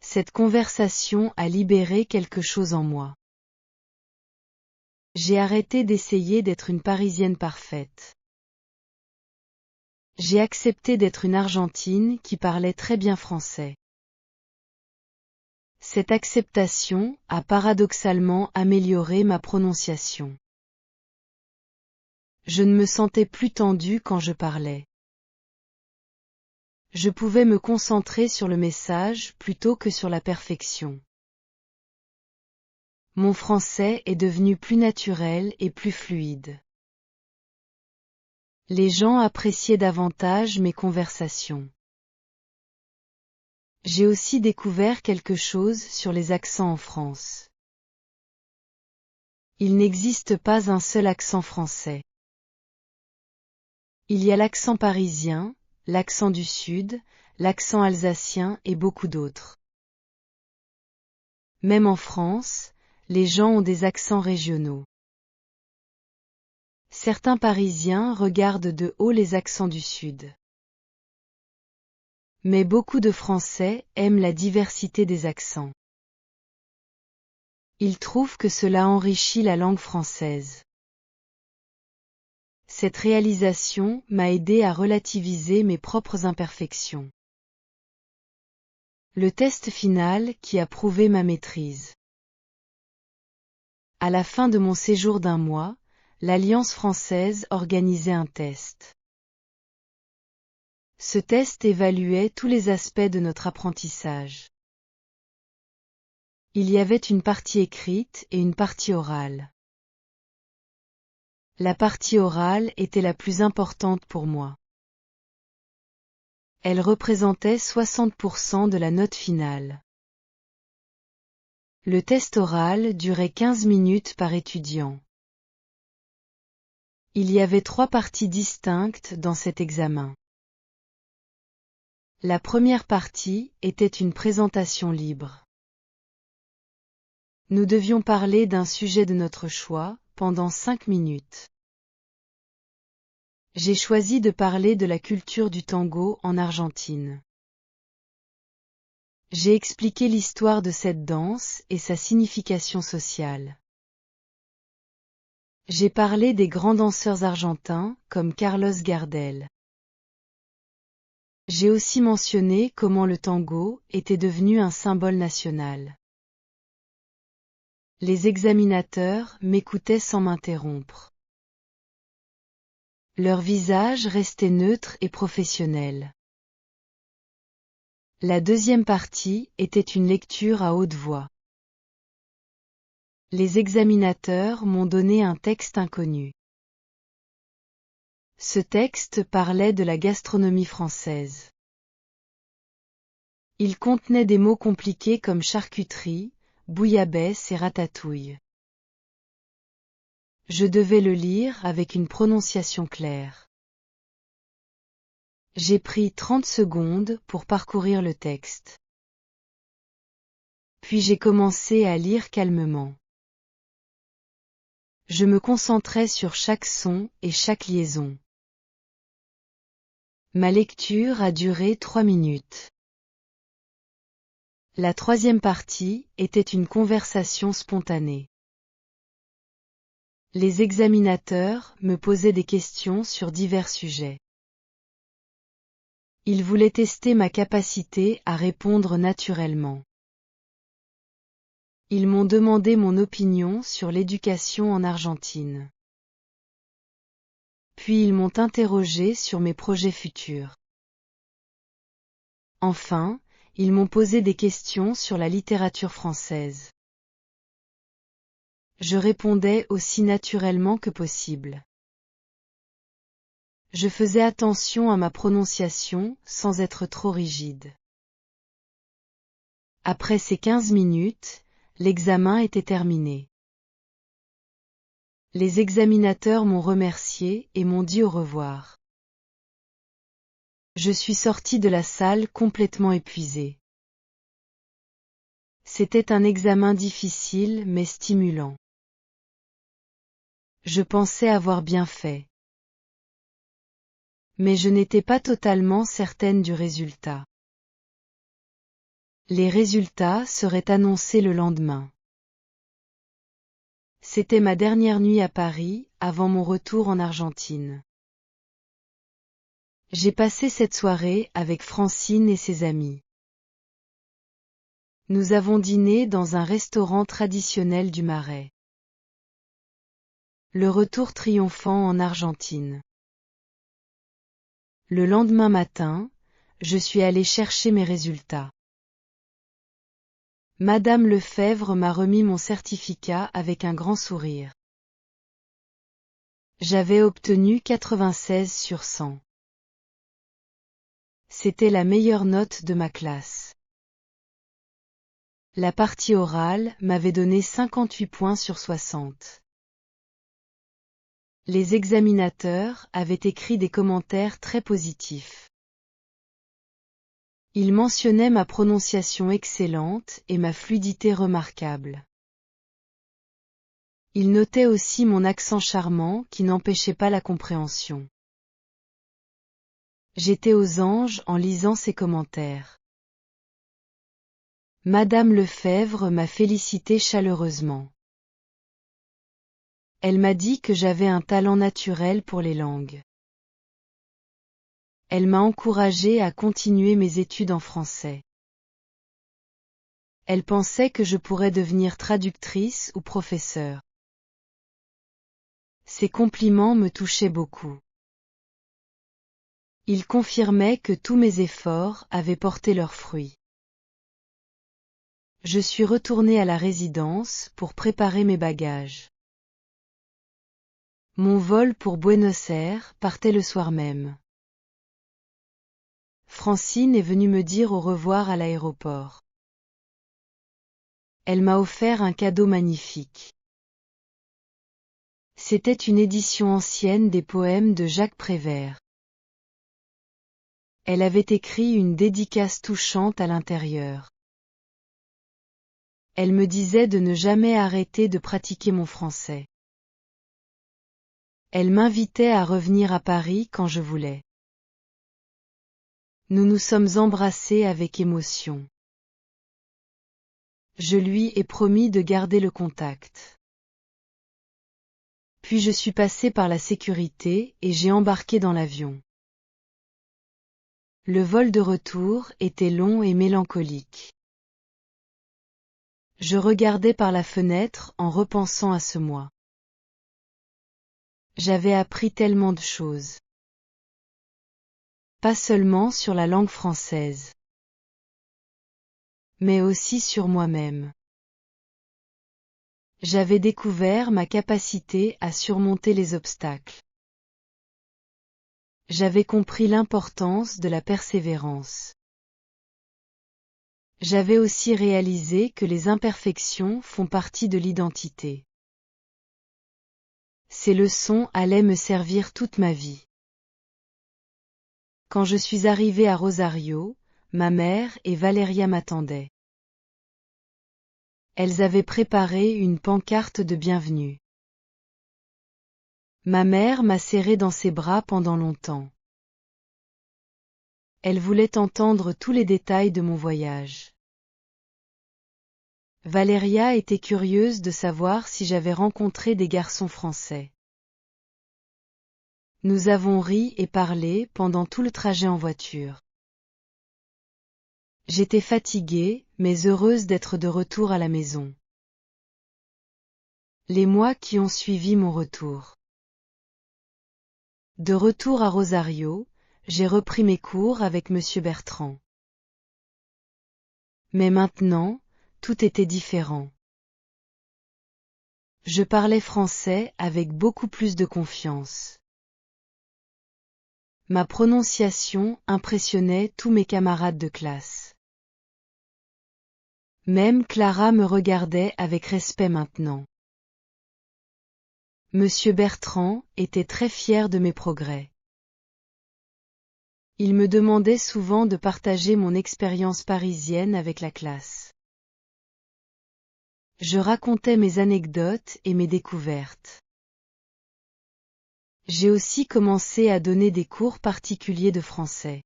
Cette conversation a libéré quelque chose en moi. J'ai arrêté d'essayer d'être une Parisienne parfaite. J'ai accepté d'être une Argentine qui parlait très bien français. Cette acceptation a paradoxalement amélioré ma prononciation. Je ne me sentais plus tendue quand je parlais. Je pouvais me concentrer sur le message plutôt que sur la perfection. Mon français est devenu plus naturel et plus fluide. Les gens appréciaient davantage mes conversations. J'ai aussi découvert quelque chose sur les accents en France. Il n'existe pas un seul accent français. Il y a l'accent parisien, l'accent du Sud, l'accent alsacien et beaucoup d'autres. Même en France, les gens ont des accents régionaux. Certains Parisiens regardent de haut les accents du Sud. Mais beaucoup de Français aiment la diversité des accents. Ils trouvent que cela enrichit la langue française. Cette réalisation m'a aidé à relativiser mes propres imperfections. Le test final qui a prouvé ma maîtrise. À la fin de mon séjour d'1 mois, l'Alliance française organisait un test. Ce test évaluait tous les aspects de notre apprentissage. Il y avait une partie écrite et une partie orale. La partie orale était la plus importante pour moi. Elle représentait 60% de la note finale. Le test oral durait 15 minutes par étudiant. Il y avait 3 parties distinctes dans cet examen. La première partie était une présentation libre. Nous devions parler d'un sujet de notre choix, pendant 5 minutes. J'ai choisi de parler de la culture du tango en Argentine. J'ai expliqué l'histoire de cette danse et sa signification sociale. J'ai parlé des grands danseurs argentins, comme Carlos Gardel. J'ai aussi mentionné comment le tango était devenu un symbole national. Les examinateurs m'écoutaient sans m'interrompre. Leur visage restait neutre et professionnel. La deuxième partie était une lecture à haute voix. Les examinateurs m'ont donné un texte inconnu. Ce texte parlait de la gastronomie française. Il contenait des mots compliqués comme charcuterie, bouillabaisse et ratatouille. Je devais le lire avec une prononciation claire. J'ai pris 30 secondes pour parcourir le texte. Puis j'ai commencé à lire calmement. Je me concentrais sur chaque son et chaque liaison. Ma lecture a duré 3 minutes. La troisième partie était une conversation spontanée. Les examinateurs me posaient des questions sur divers sujets. Ils voulaient tester ma capacité à répondre naturellement. Ils m'ont demandé mon opinion sur l'éducation en Argentine. Puis ils m'ont interrogé sur mes projets futurs. Enfin, ils m'ont posé des questions sur la littérature française. Je répondais aussi naturellement que possible. Je faisais attention à ma prononciation sans être trop rigide. Après ces 15 minutes, l'examen était terminé. Les examinateurs m'ont remercié et m'ont dit au revoir. Je suis sorti de la salle complètement épuisé. C'était un examen difficile mais stimulant. Je pensais avoir bien fait. Mais je n'étais pas totalement certaine du résultat. Les résultats seraient annoncés le lendemain. C'était ma dernière nuit à Paris, avant mon retour en Argentine. J'ai passé cette soirée avec Francine et ses amis. Nous avons dîné dans un restaurant traditionnel du Marais. Le retour triomphant en Argentine. Le lendemain matin, je suis allé chercher mes résultats. Madame Lefebvre m'a remis mon certificat avec un grand sourire. J'avais obtenu 96 sur 100. C'était la meilleure note de ma classe. La partie orale m'avait donné 58 points sur 60. Les examinateurs avaient écrit des commentaires très positifs. Ils mentionnaient ma prononciation excellente et ma fluidité remarquable. Ils notaient aussi mon accent charmant qui n'empêchait pas la compréhension. J'étais aux anges en lisant ces commentaires. Madame Lefebvre m'a félicité chaleureusement. Elle m'a dit que j'avais un talent naturel pour les langues. Elle m'a encouragée à continuer mes études en français. Elle pensait que je pourrais devenir traductrice ou professeure. Ces compliments me touchaient beaucoup. Ils confirmaient que tous mes efforts avaient porté leurs fruits. Je suis retournée à la résidence pour préparer mes bagages. Mon vol pour Buenos Aires partait le soir même. Francine est venue me dire au revoir à l'aéroport. Elle m'a offert un cadeau magnifique. C'était une édition ancienne des poèmes de Jacques Prévert. Elle avait écrit une dédicace touchante à l'intérieur. Elle me disait de ne jamais arrêter de pratiquer mon français. Elle m'invitait à revenir à Paris quand je voulais. Nous nous sommes embrassés avec émotion. Je lui ai promis de garder le contact. Puis je suis passée par la sécurité et j'ai embarqué dans l'avion. Le vol de retour était long et mélancolique. Je regardais par la fenêtre en repensant à ce mois. J'avais appris tellement de choses. Pas seulement sur la langue française, mais aussi sur moi-même. J'avais découvert ma capacité à surmonter les obstacles. J'avais compris l'importance de la persévérance. J'avais aussi réalisé que les imperfections font partie de l'identité. Ces leçons allaient me servir toute ma vie. Quand je suis arrivée à Rosario, ma mère et Valeria m'attendaient. Elles avaient préparé une pancarte de bienvenue. Ma mère m'a serrée dans ses bras pendant longtemps. Elle voulait entendre tous les détails de mon voyage. Valeria était curieuse de savoir si j'avais rencontré des garçons français. Nous avons ri et parlé pendant tout le trajet en voiture. J'étais fatiguée, mais heureuse d'être de retour à la maison. Les mois qui ont suivi mon retour. De retour à Rosario, j'ai repris mes cours avec Monsieur Bertrand. Mais maintenant, tout était différent. Je parlais français avec beaucoup plus de confiance. Ma prononciation impressionnait tous mes camarades de classe. Même Clara me regardait avec respect maintenant. Monsieur Bertrand était très fier de mes progrès. Il me demandait souvent de partager mon expérience parisienne avec la classe. Je racontais mes anecdotes et mes découvertes. J'ai aussi commencé à donner des cours particuliers de français.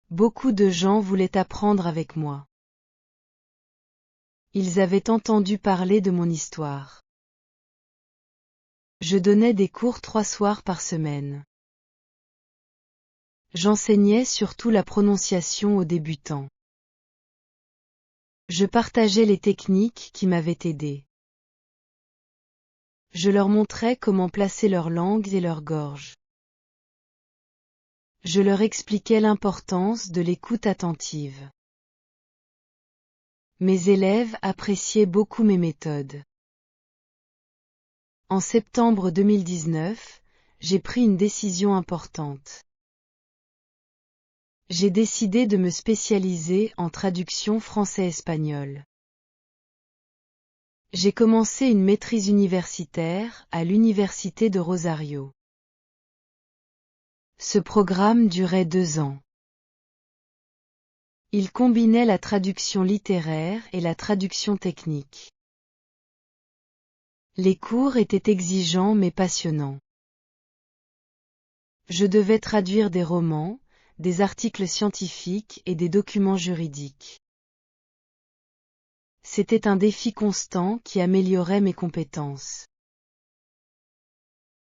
Beaucoup de gens voulaient apprendre avec moi. Ils avaient entendu parler de mon histoire. Je donnais des cours 3 soirs par semaine. J'enseignais surtout la prononciation aux débutants. Je partageais les techniques qui m'avaient aidé. Je leur montrais comment placer leurs langues et leur gorge. Je leur expliquais l'importance de l'écoute attentive. Mes élèves appréciaient beaucoup mes méthodes. En septembre 2019, j'ai pris une décision importante. J'ai décidé de me spécialiser en traduction français-espagnol. J'ai commencé une maîtrise universitaire à l'Université de Rosario. Ce programme durait 2 ans. Il combinait la traduction littéraire et la traduction technique. Les cours étaient exigeants mais passionnants. Je devais traduire des romans, des articles scientifiques et des documents juridiques. C'était un défi constant qui améliorait mes compétences.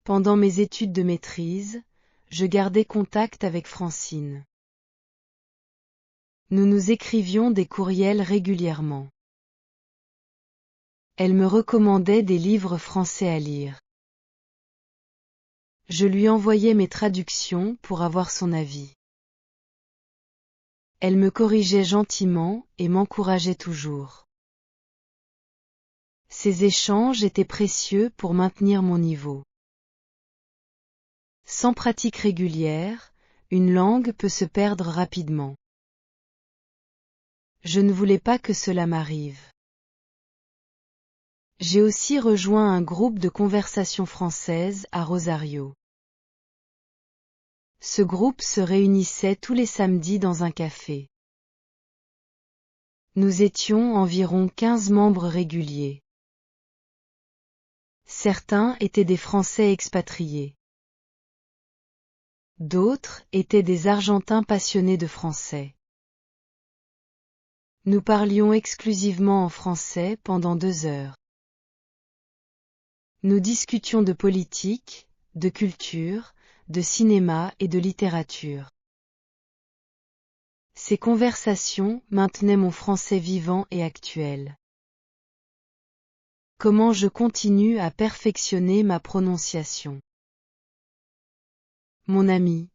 Pendant mes études de maîtrise, je gardais contact avec Francine. Nous nous écrivions des courriels régulièrement. Elle me recommandait des livres français à lire. Je lui envoyais mes traductions pour avoir son avis. Elle me corrigeait gentiment et m'encourageait toujours. Ces échanges étaient précieux pour maintenir mon niveau. Sans pratique régulière, une langue peut se perdre rapidement. Je ne voulais pas que cela m'arrive. J'ai aussi rejoint un groupe de conversation française à Rosario. Ce groupe se réunissait tous les samedis dans un café. Nous étions environ 15 membres réguliers. Certains étaient des Français expatriés. D'autres étaient des Argentins passionnés de français. Nous parlions exclusivement en français pendant 2 heures. Nous discutions de politique, de culture, de cinéma et de littérature. Ces conversations maintenaient mon français vivant et actuel. Comment je continue à perfectionner ma prononciation? Mon ami,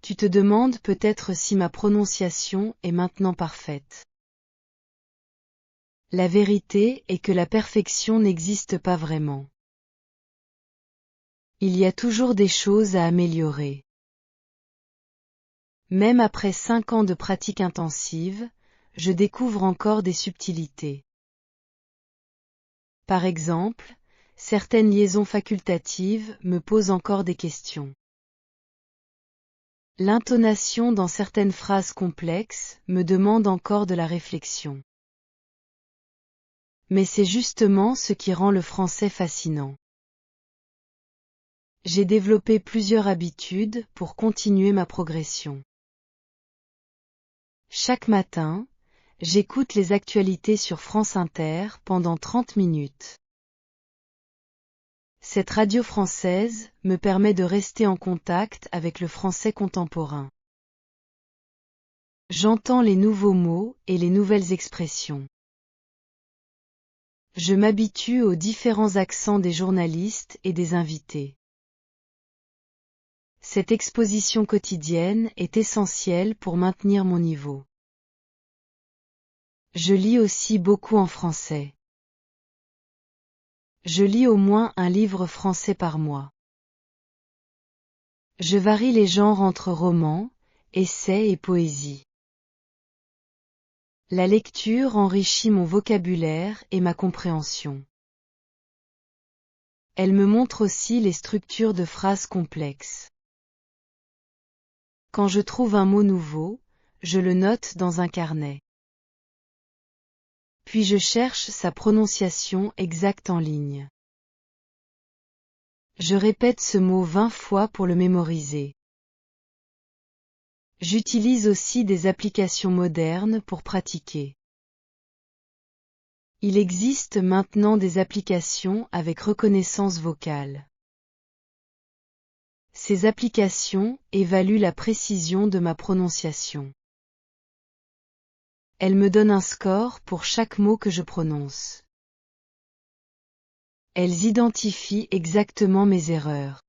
tu te demandes peut-être si ma prononciation est maintenant parfaite. La vérité est que la perfection n'existe pas vraiment. Il y a toujours des choses à améliorer. Même après 5 ans de pratique intensive, je découvre encore des subtilités. Par exemple, certaines liaisons facultatives me posent encore des questions. L'intonation dans certaines phrases complexes me demande encore de la réflexion. Mais c'est justement ce qui rend le français fascinant. J'ai développé plusieurs habitudes pour continuer ma progression. Chaque matin, j'écoute les actualités sur France Inter pendant 30 minutes. Cette radio française me permet de rester en contact avec le français contemporain. J'entends les nouveaux mots et les nouvelles expressions. Je m'habitue aux différents accents des journalistes et des invités. Cette exposition quotidienne est essentielle pour maintenir mon niveau. Je lis aussi beaucoup en français. Je lis au moins un livre français par mois. Je varie les genres entre romans, essais et poésie. La lecture enrichit mon vocabulaire et ma compréhension. Elle me montre aussi les structures de phrases complexes. Quand je trouve un mot nouveau, je le note dans un carnet. Puis je cherche sa prononciation exacte en ligne. Je répète ce mot 20 fois pour le mémoriser. J'utilise aussi des applications modernes pour pratiquer. Il existe maintenant des applications avec reconnaissance vocale. Ces applications évaluent la précision de ma prononciation. Elles me donnent un score pour chaque mot que je prononce. Elles identifient exactement mes erreurs.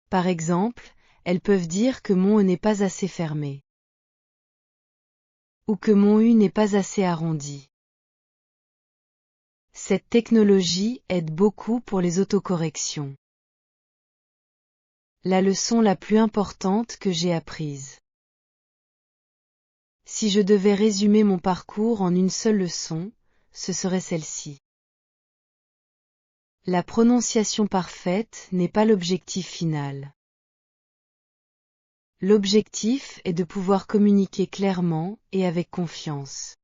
Par exemple, elles peuvent dire que mon E n'est pas assez fermé. Ou que mon U n'est pas assez arrondi. Cette technologie aide beaucoup pour les autocorrections. La leçon la plus importante que j'ai apprise. Si je devais résumer mon parcours en une seule leçon, ce serait celle-ci. La prononciation parfaite n'est pas l'objectif final. L'objectif est de pouvoir communiquer clairement et avec confiance.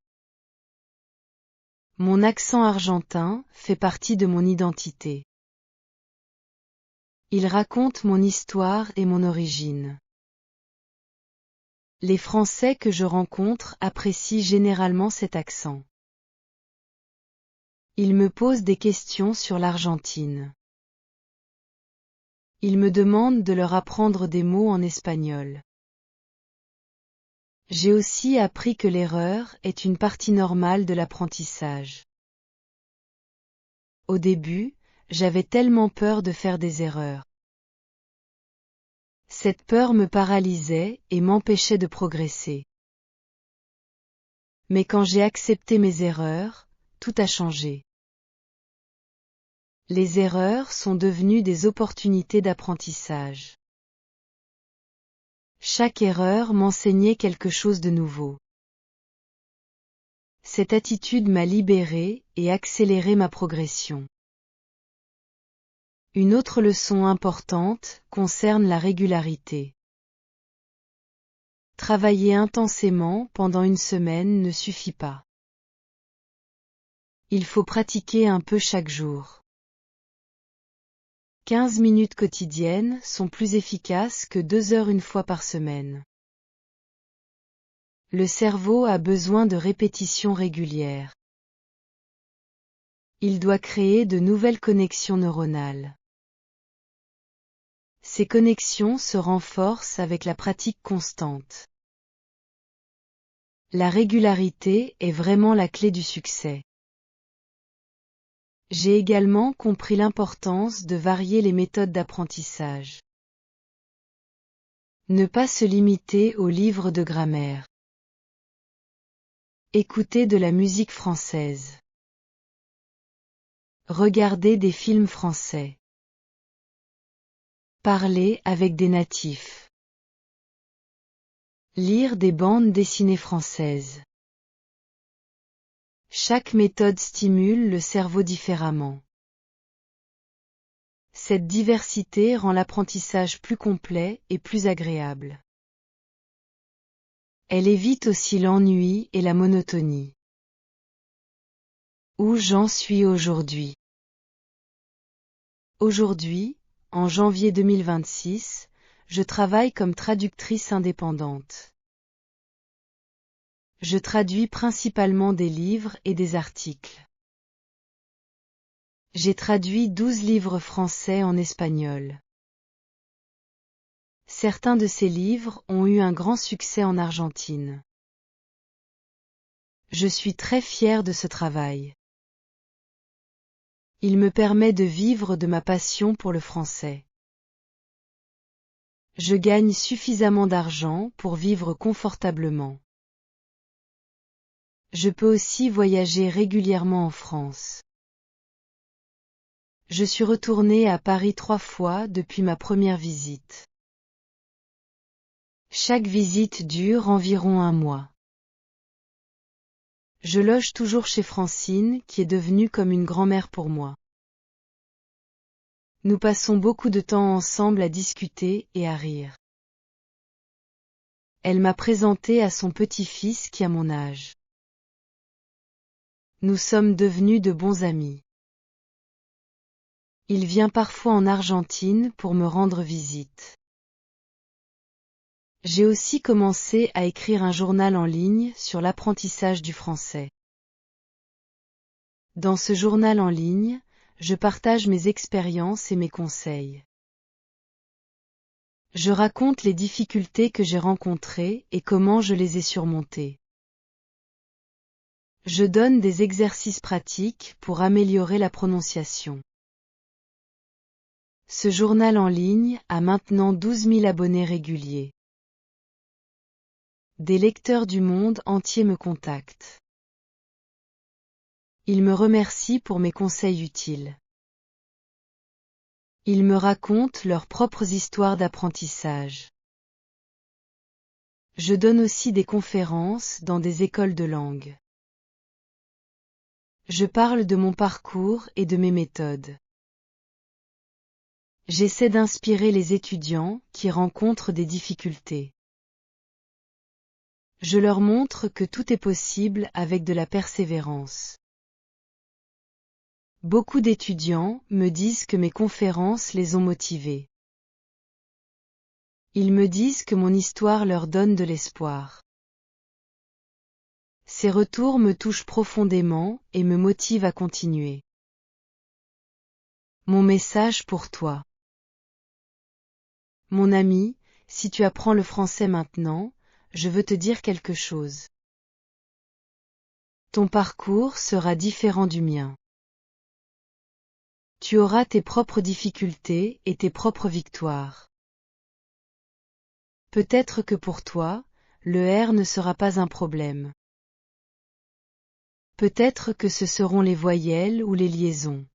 Mon accent argentin fait partie de mon identité. Il raconte mon histoire et mon origine. Les Français que je rencontre apprécient généralement cet accent. Ils me posent des questions sur l'Argentine. Ils me demandent de leur apprendre des mots en espagnol. J'ai aussi appris que l'erreur est une partie normale de l'apprentissage. Au début, j'avais tellement peur de faire des erreurs. Cette peur me paralysait et m'empêchait de progresser. Mais quand j'ai accepté mes erreurs, tout a changé. Les erreurs sont devenues des opportunités d'apprentissage. Chaque erreur m'enseignait quelque chose de nouveau. Cette attitude m'a libérée et accéléré ma progression. Une autre leçon importante concerne la régularité. Travailler intensément pendant une semaine ne suffit pas. Il faut pratiquer un peu chaque jour. 15 minutes quotidiennes sont plus efficaces que 2 heures une fois par semaine. Le cerveau a besoin de répétitions régulières. Il doit créer de nouvelles connexions neuronales. Ces connexions se renforcent avec la pratique constante. La régularité est vraiment la clé du succès. J'ai également compris l'importance de varier les méthodes d'apprentissage. Ne pas se limiter aux livres de grammaire. Écouter de la musique française. Regarder des films français. Parler avec des natifs. Lire des bandes dessinées françaises. Chaque méthode stimule le cerveau différemment. Cette diversité rend l'apprentissage plus complet et plus agréable. Elle évite aussi l'ennui et la monotonie. Où j'en suis aujourd'hui? Aujourd'hui, en janvier 2026, je travaille comme traductrice indépendante. Je traduis principalement des livres et des articles. J'ai traduit 12 livres français en espagnol. Certains de ces livres ont eu un grand succès en Argentine. Je suis très fière de ce travail. Il me permet de vivre de ma passion pour le français. Je gagne suffisamment d'argent pour vivre confortablement. Je peux aussi voyager régulièrement en France. Je suis retournée à Paris 3 fois depuis ma première visite. Chaque visite dure environ 1 mois. Je loge toujours chez Francine, qui est devenue comme une grand-mère pour moi. Nous passons beaucoup de temps ensemble à discuter et à rire. Elle m'a présenté à son petit-fils qui a mon âge. Nous sommes devenus de bons amis. Il vient parfois en Argentine pour me rendre visite. J'ai aussi commencé à écrire un journal en ligne sur l'apprentissage du français. Dans ce journal en ligne, je partage mes expériences et mes conseils. Je raconte les difficultés que j'ai rencontrées et comment je les ai surmontées. Je donne des exercices pratiques pour améliorer la prononciation. Ce journal en ligne a maintenant 12 000 abonnés réguliers. Des lecteurs du monde entier me contactent. Ils me remercient pour mes conseils utiles. Ils me racontent leurs propres histoires d'apprentissage. Je donne aussi des conférences dans des écoles de langue. Je parle de mon parcours et de mes méthodes. J'essaie d'inspirer les étudiants qui rencontrent des difficultés. Je leur montre que tout est possible avec de la persévérance. Beaucoup d'étudiants me disent que mes conférences les ont motivés. Ils me disent que mon histoire leur donne de l'espoir. Ces retours me touchent profondément et me motivent à continuer. Mon message pour toi. Mon ami, si tu apprends le français maintenant, je veux te dire quelque chose. Ton parcours sera différent du mien. Tu auras tes propres difficultés et tes propres victoires. Peut-être que pour toi, le R ne sera pas un problème. Peut-être que ce seront les voyelles ou les liaisons.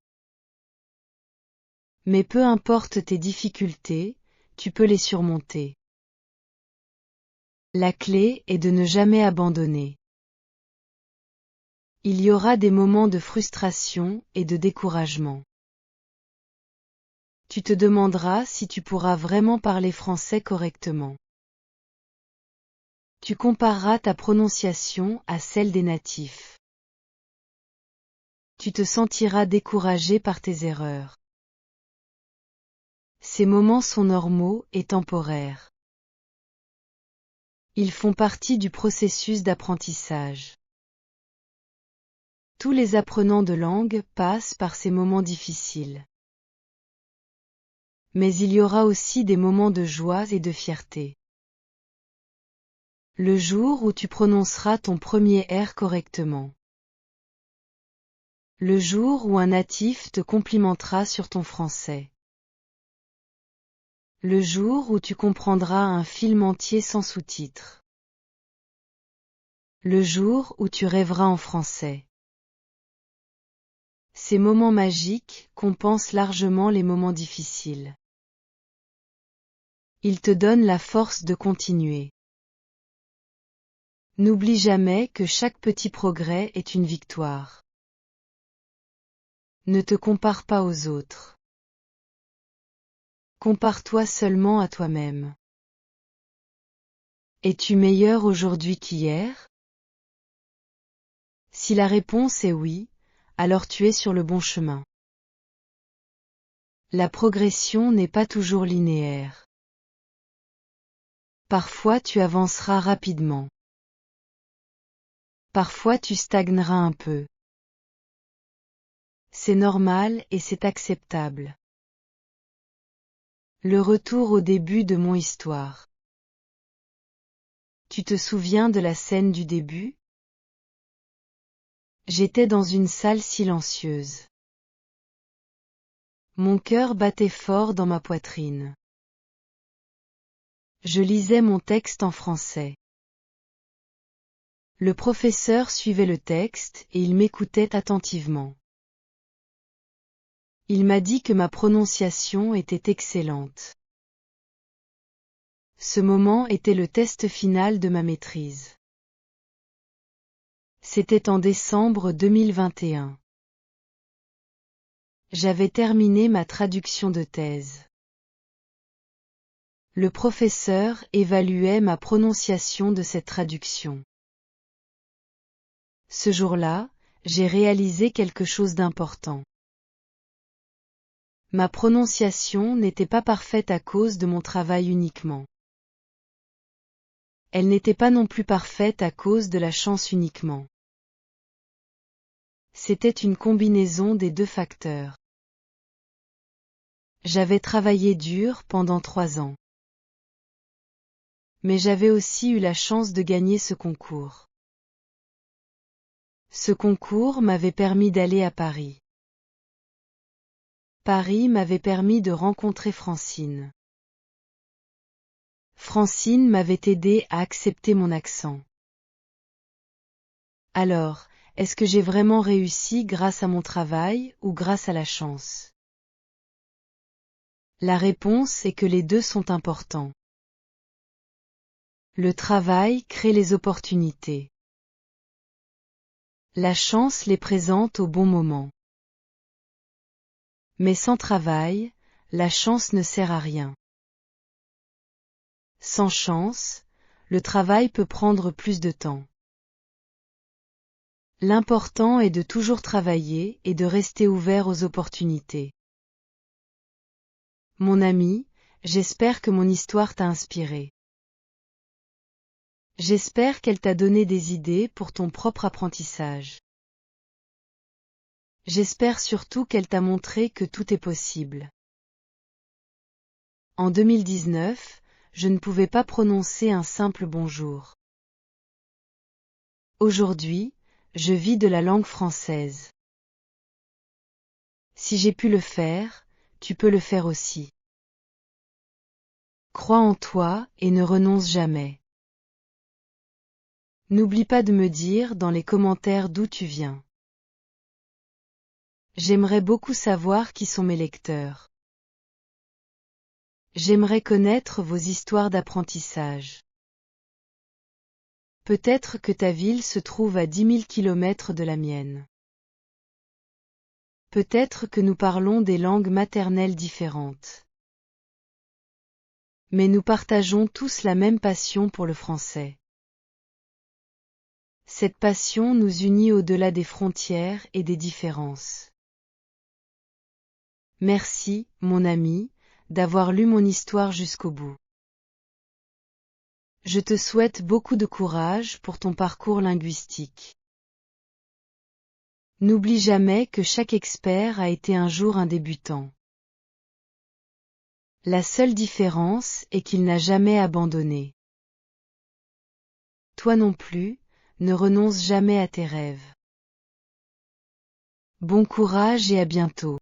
Mais peu importe tes difficultés, tu peux les surmonter. La clé est de ne jamais abandonner. Il y aura des moments de frustration et de découragement. Tu te demanderas si tu pourras vraiment parler français correctement. Tu compareras ta prononciation à celle des natifs. Tu te sentiras découragé par tes erreurs. Ces moments sont normaux et temporaires. Ils font partie du processus d'apprentissage. Tous les apprenants de langue passent par ces moments difficiles. Mais il y aura aussi des moments de joie et de fierté. Le jour où tu prononceras ton premier R correctement. Le jour où un natif te complimentera sur ton français. Le jour où tu comprendras un film entier sans sous-titres. Le jour où tu rêveras en français. Ces moments magiques compensent largement les moments difficiles. Ils te donnent la force de continuer. N'oublie jamais que chaque petit progrès est une victoire. Ne te compare pas aux autres. Compare-toi seulement à toi-même. Es-tu meilleur aujourd'hui qu'hier? Si la réponse est oui, alors tu es sur le bon chemin. La progression n'est pas toujours linéaire. Parfois tu avanceras rapidement. Parfois tu stagneras un peu. C'est normal et c'est acceptable. Le retour au début de mon histoire. Tu te souviens de la scène du début? J'étais dans une salle silencieuse. Mon cœur battait fort dans ma poitrine. Je lisais mon texte en français. Le professeur suivait le texte et il m'écoutait attentivement. Il m'a dit que ma prononciation était excellente. Ce moment était le test final de ma maîtrise. C'était en décembre 2021. J'avais terminé ma traduction de thèse. Le professeur évaluait ma prononciation de cette traduction. Ce jour-là, j'ai réalisé quelque chose d'important. Ma prononciation n'était pas parfaite à cause de mon travail uniquement. Elle n'était pas non plus parfaite à cause de la chance uniquement. C'était une combinaison des deux facteurs. J'avais travaillé dur pendant 3 ans. Mais j'avais aussi eu la chance de gagner ce concours. Ce concours m'avait permis d'aller à Paris. Paris m'avait permis de rencontrer Francine. Francine m'avait aidé à accepter mon accent. Alors, est-ce que j'ai vraiment réussi grâce à mon travail ou grâce à la chance? La réponse est que les deux sont importants. Le travail crée les opportunités. La chance les présente au bon moment. Mais sans travail, la chance ne sert à rien. Sans chance, le travail peut prendre plus de temps. L'important est de toujours travailler et de rester ouvert aux opportunités. Mon ami, j'espère que mon histoire t'a inspiré. J'espère qu'elle t'a donné des idées pour ton propre apprentissage. J'espère surtout qu'elle t'a montré que tout est possible. En 2019, je ne pouvais pas prononcer un simple bonjour. Aujourd'hui, je vis de la langue française. Si j'ai pu le faire, tu peux le faire aussi. Crois en toi et ne renonce jamais. N'oublie pas de me dire dans les commentaires d'où tu viens. J'aimerais beaucoup savoir qui sont mes lecteurs. J'aimerais connaître vos histoires d'apprentissage. Peut-être que ta ville se trouve à 10 000 kilomètres de la mienne. Peut-être que nous parlons des langues maternelles différentes. Mais nous partageons tous la même passion pour le français. Cette passion nous unit au-delà des frontières et des différences. Merci, mon ami, d'avoir lu mon histoire jusqu'au bout. Je te souhaite beaucoup de courage pour ton parcours linguistique. N'oublie jamais que chaque expert a été un jour un débutant. La seule différence est qu'il n'a jamais abandonné. Toi non plus, ne renonce jamais à tes rêves. Bon courage et à bientôt.